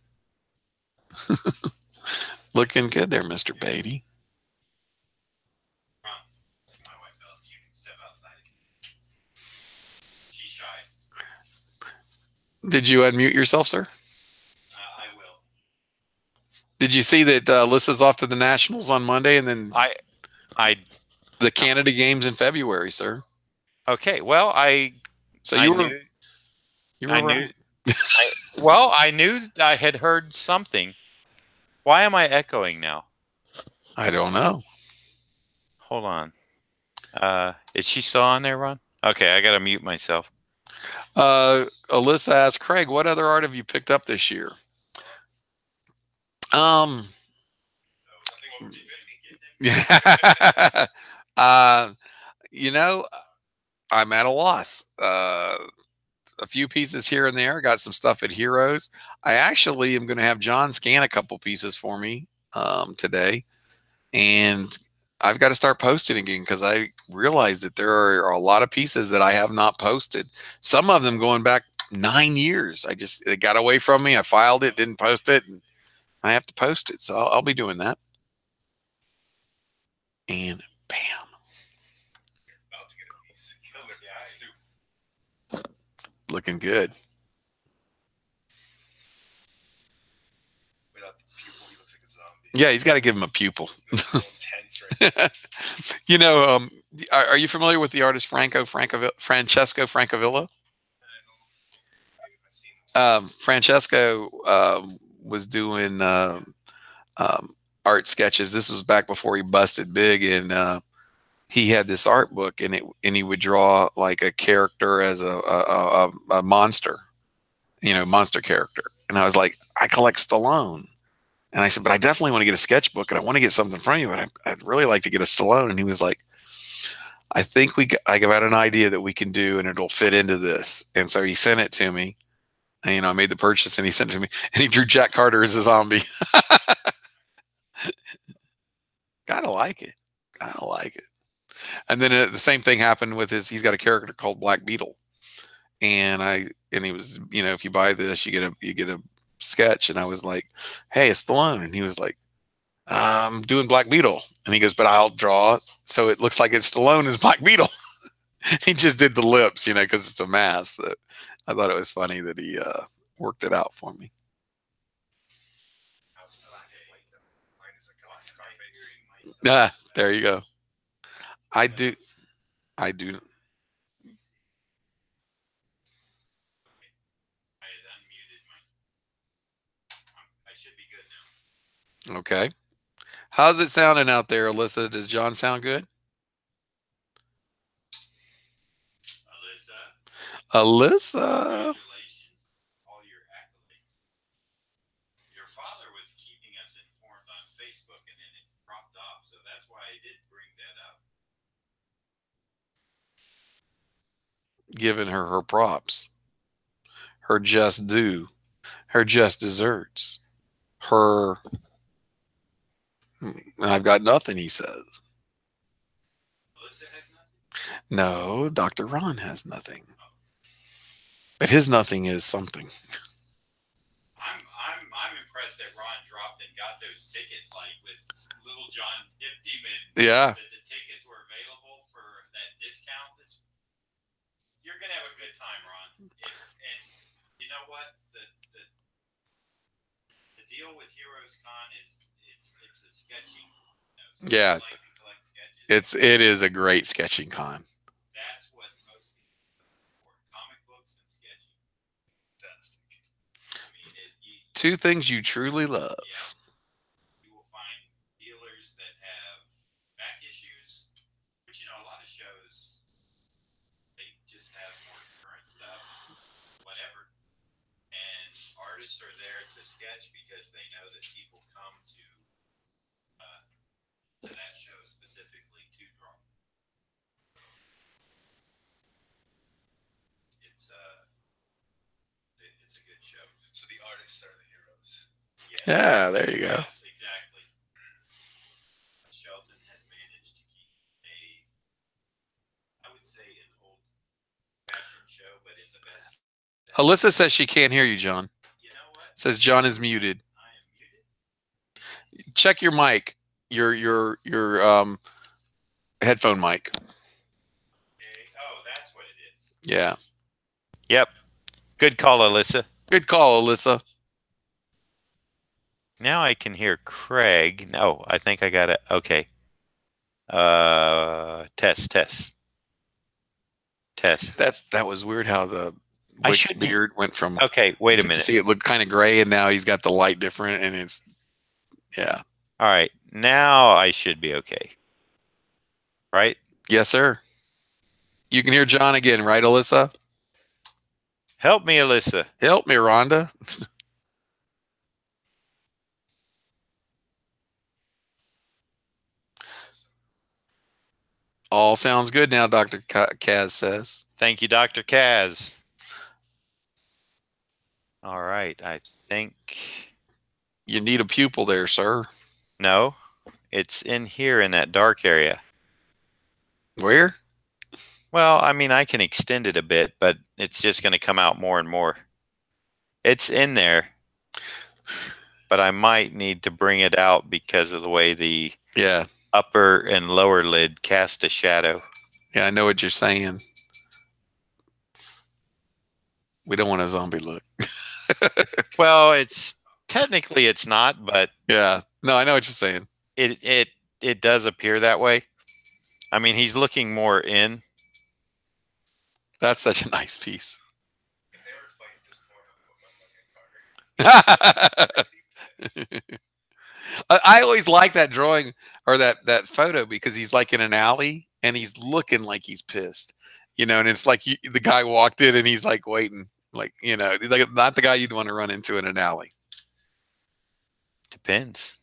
Looking good there, Mr. Beatty. Did you unmute yourself, sir? I will. Did you see that Alyssa's off to the Nationals on Monday, and then the Canada games in February, sir? Okay. Well, I knew right. Well, I knew I had heard something. Why am I echoing now? I don't know. Hold on. Is she still on there, Ron? Okay, I got to mute myself. Alyssa asked, Craig, what other art have you picked up this year? I'm at a loss. A few pieces here and there. Got some stuff at Heroes. I actually am going to have John scan a couple pieces for me today, and I've got to start posting again because I realized that there are a lot of pieces that I have not posted. Some of them going back 9 years. It got away from me. I filed it, didn't post it, and I have to post it. So I'll be doing that. And bam. About to get a piece. Looking good. Without the pupil, he looks like a zombie. Yeah, he's got to give him a pupil. Intense right now. Are you familiar with the artist Francesco Francavilla? Francesco was doing art sketches. This was back before he busted big, and he had this art book, and he would draw like a character as a monster, monster character. And I was like, I collect Stallone. And I said, but I definitely want to get a sketchbook, and I want to get something from you, but I'd really like to get a Stallone. And he was like, I think I got an idea that we can do, and it'll fit into this. And so he sent it to me, and I made the purchase, and he sent it to me, and he drew Jack Carter as a zombie. Gotta like it. And then the same thing happened with he's got a character called Black Beetle. And he was, if you buy this, you get a sketch. And I was like, hey, it's Stallone. And he was like, I'm doing Black Beetle. And he goes, but I'll draw it so it looks like it's Stallone as Black Beetle. He just did the lips, because it's a mask. I thought it was funny that he worked it out for me. There you go. I do. I should be good now. Okay. How's it sounding out there, Alyssa? Does John sound good? Alyssa. Congratulations. All your accolades. Your father was keeping us informed on Facebook, and then it dropped off, so that's why I did bring that up. Giving her props, her just due, her just desserts, I've got nothing, he says. Alyssa has nothing? No, Dr. Ron has nothing. But his nothing is something. I'm impressed that Ron dropped and got those tickets, like with Little John tipped him, and yeah, that the tickets were available for that discount. You're gonna have a good time, Ron. And you know what? deal with Heroes Con is it's a sketching. So Yeah. if you like to collect sketches. It is a great sketching con. That's what most people look for: comic books and sketching. Fantastic. I mean, Two things you truly love. yeah. You will find dealers that have back issues, which a lot of shows they just have more current stuff, whatever. And artists are there to sketch because they know that people come to that show specifically to draw. It's a good show. So the artists are the heroes. Yeah, there you go. Yes, exactly. Shelton has managed to keep I would say, an old-fashioned show, but in the best. Alyssa says she can't hear you, John. You know what? Says John is muted. I am muted. Check your mic. Your headphone mic. Okay. Oh, that's what it is. Yeah. Yep. Good call, Alyssa. Good call, Alyssa. Now I can hear Craig. No, I think I got it. Okay. Test. That was weird how the I Wick's shouldn't- beard went from. Okay, wait a You minute. see, it looked kind of gray, and now he's got the light different, and it's yeah. All right. Now I should be okay. Right? Yes, sir. You can hear John again, right, Alyssa? Help me, Alyssa. Help me, Rhonda. All sounds good now, Dr. Kaz says. Thank you, Dr. Kaz. All right. I think You need a pupil there, sir. no. It's in here in that dark area. Where? Well, I mean, I can extend it a bit, but it's just going to come out more and more. It's in there, but I might need to bring it out because of the way the Yeah. upper and lower lid cast a shadow. Yeah, I know what you're saying. We don't want a zombie look. Well, technically it's not, but Yeah. No, I know what you're saying. it does appear that way. I mean, he's looking more in. That's such a nice piece. If they ever fight this porno, I always like that drawing or that photo because he's like in an alley and he's looking like he's pissed, and it's like the guy walked in and he's like waiting, like, like not the guy you'd want to run into in an alley. Depends.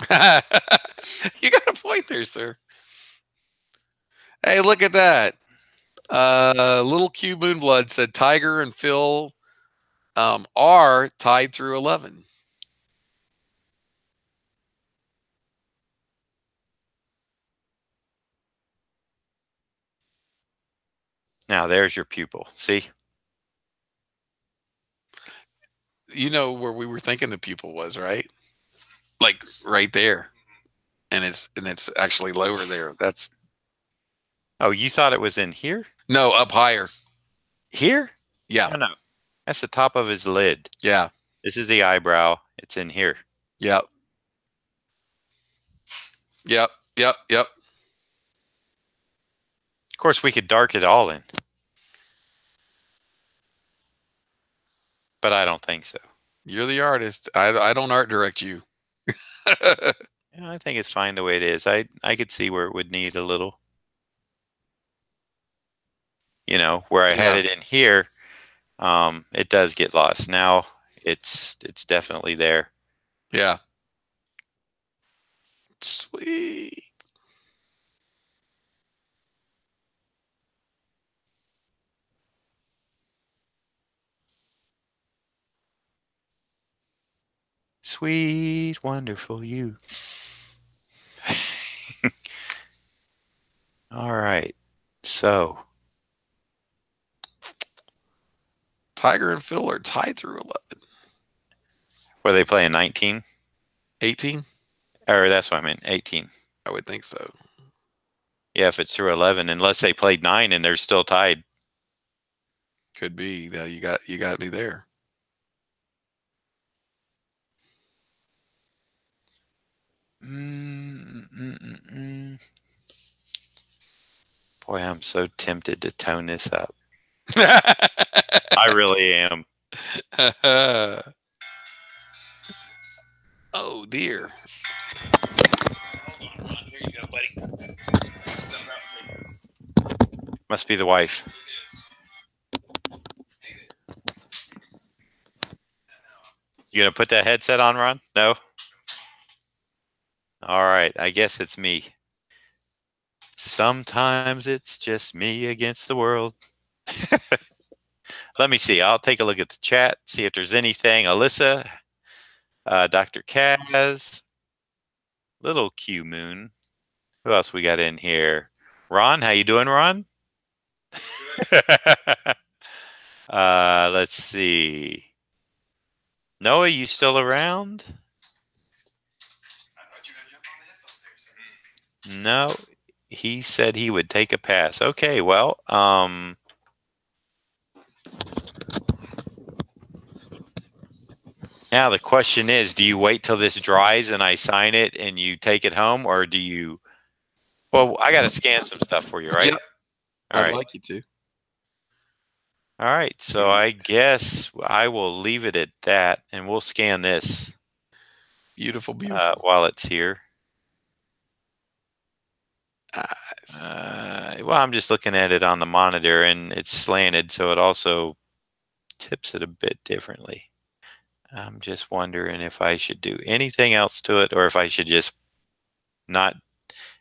You got a point there, sir. Hey, look at that. Little Q Moonblood said Tiger and Phil are tied through 11. Now there's your pupil. See? You know where we were thinking the pupil was, right? Like right there. And it's actually lower there. That's Oh, you thought it was in here? no, up higher. Here? Yeah. No. That's the top of his lid. Yeah. This is the eyebrow. It's in here. Yep. Yep. Yep. Yep. Of course, we could dark it all in. But I don't think so. You're the artist. I don't art direct you. Yeah, I think it's fine the way it is. I could see where it would need a little. Where I had Yeah. it in here, it does get lost. Now it's definitely there. Yeah. Sweet. Sweet, wonderful you. All right. So Tiger and Phil are tied through 11. were they playing 19? 18? Or that's what I meant, 18. I would think so. Yeah, if it's through 11, unless they played 9 and they're still tied. Could be. Now you got me there. Boy, I'm so tempted to tone this up. I really am. Oh dear. Hold on, Ron. Here you go, buddy. Must be the wife. It is. You gonna put that headset on, Ron? No? All right. I guess it's me. Sometimes it's just me against the world. Let me see. I'll take a look at the chat, see if there's anything. Alyssa, Dr. Kaz, Little Q Moon. Who else we got in here? Ron, how you doing, Ron? Let's see. Noah, you still around? I thought you had jumped on the headphones there, sir. No, he said he would take a pass. Okay, well, now the question is, do you wait till this dries and I sign it and you take it home, or do you? Well, I got to scan some stuff for you, right? Yep. All I'd right. like you to. All right. So I guess I will leave it at that, and we'll scan this Beautiful, beautiful. while it's here. Well, I'm just looking at it on the monitor, and it's slanted, so it also tips it a bit differently. I'm just wondering if I should do anything else to it, or if I should just not.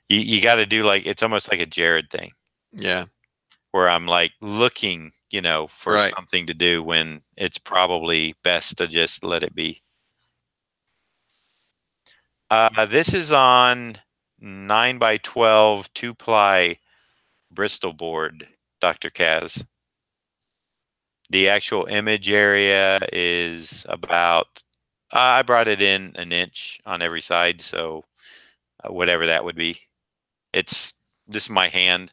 You got to do like, it's almost like a Jared thing, Yeah. where I'm like looking, for Right. something to do when it's probably best to just let it be. This is on 9x12 2-ply Bristol board, Dr. Kaz. The actual image area is about, I brought it in an inch on every side, so whatever that would be. This is my hand,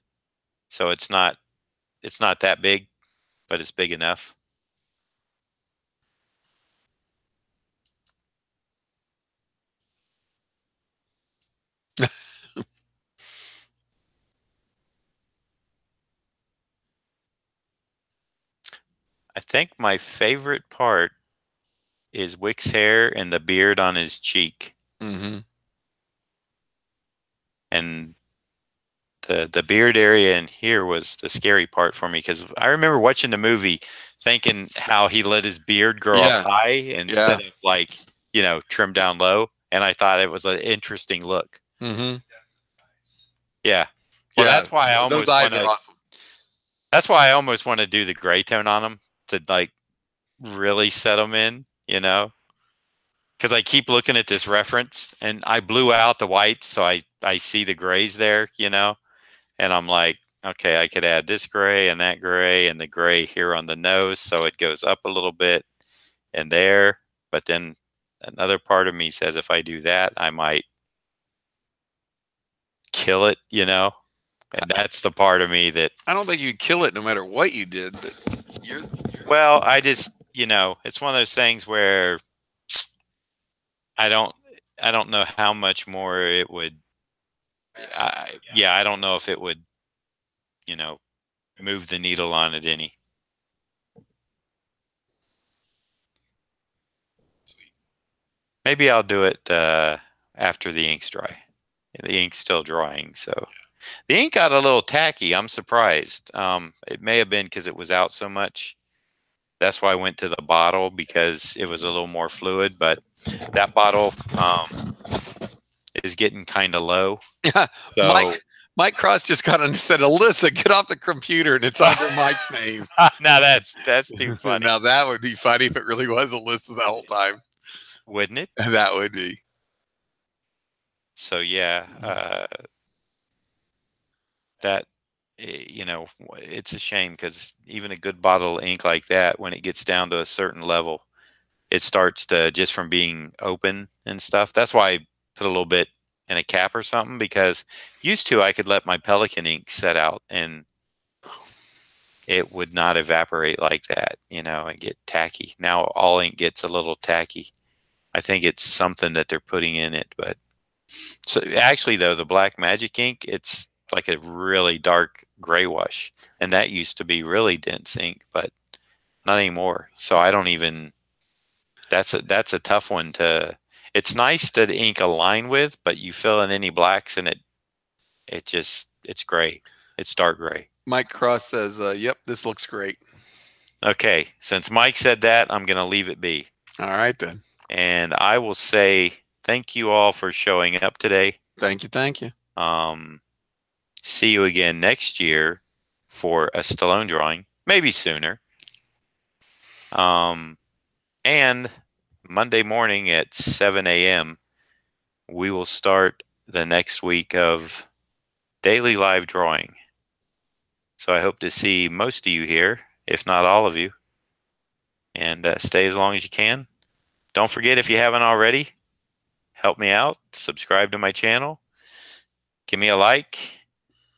so it's not that big, but it's big enough. I think my favorite part is Wick's hair and the beard on his cheek. Mm-hmm. And the beard area in here was the scary part for me, because I remember watching the movie thinking how he let his beard grow up high instead of like, trimmed down low. And I thought it was an interesting look. Mm-hmm. Yeah. Well, Yeah, that's why I almost those eyes wanna, are awesome. that's why I almost want to do the gray tone on them to like really set them in, because I keep looking at this reference and I blew out the whites, so I see the grays there, and I'm like, okay, I could add this gray and that gray and the gray here on the nose, so it goes up a little bit and there. But then another part of me says if I do that, I might kill it, and that's the part of me that, I don't think you'd kill it no matter what you did, but you're well, I just, it's one of those things where I don't know how much more it would. I don't know if it would, move the needle on it any. Maybe I'll do it after the ink's dry. The ink's still drying, so the ink got a little tacky. I'm surprised. It may have been because it was out so much. That's why I went to the bottle, because it was a little more fluid. But that bottle is getting kind of low. So, Mike Cross just got on and said, "Alyssa, get off the computer," and it's under Mike's name. now that's too funny. Now that would be funny if it really was Alyssa the whole time, wouldn't it? That would be. So yeah, that, it's a shame, because even a good bottle of ink like that, when it gets down to a certain level, it starts to, just from being open and stuff. That's why I put a little bit in a cap or something, because used to I could let my Pelican ink set out and it would not evaporate like that, and get tacky. Now all ink gets a little tacky. I think it's something that they're putting in it, but So actually, though, the Black Magic ink, it's like a really dark gray wash, and that used to be really dense ink, but not anymore. So I don't even. That's a tough one to. It's nice to ink a line with, but you fill in any blacks, and it's gray. It's dark gray. Mike Cross says, "Yep, this looks great." Okay, since Mike said that, I'm going to leave it be. All right then. And I will say thank you all for showing up today. Thank you, thank you. See you again next year for a Stallone drawing, maybe sooner. And Monday morning at 7 a.m., we will start the next week of daily live drawing. So I hope to see most of you here, if not all of you. And stay as long as you can. Don't forget, if you haven't already, help me out. Subscribe to my channel. Give me a like.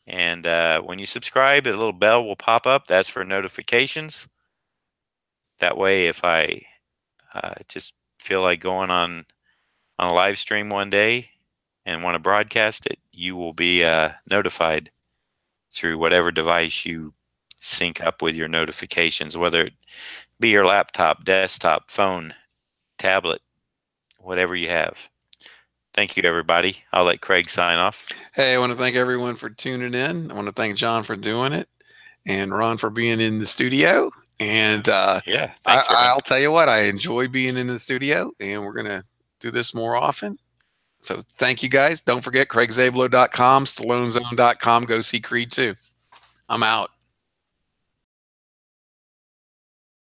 And when you subscribe, a little bell will pop up. That's for notifications. That way, if I just feel like going on a live stream one day and want to broadcast it, you will be notified through whatever device you sync up with your notifications, whether it be your laptop, desktop, phone, tablet, whatever you have. Thank you, everybody. I'll let Craig sign off. Hey, I want to thank everyone for tuning in. I want to thank John for doing it, and Ron for being in the studio. And yeah, thanks, I'll tell you what, I enjoy being in the studio, and we're going to do this more often. So thank you, guys. Don't forget CraigZablo.com, StalloneZone.com. Go see Creed 2. I'm out.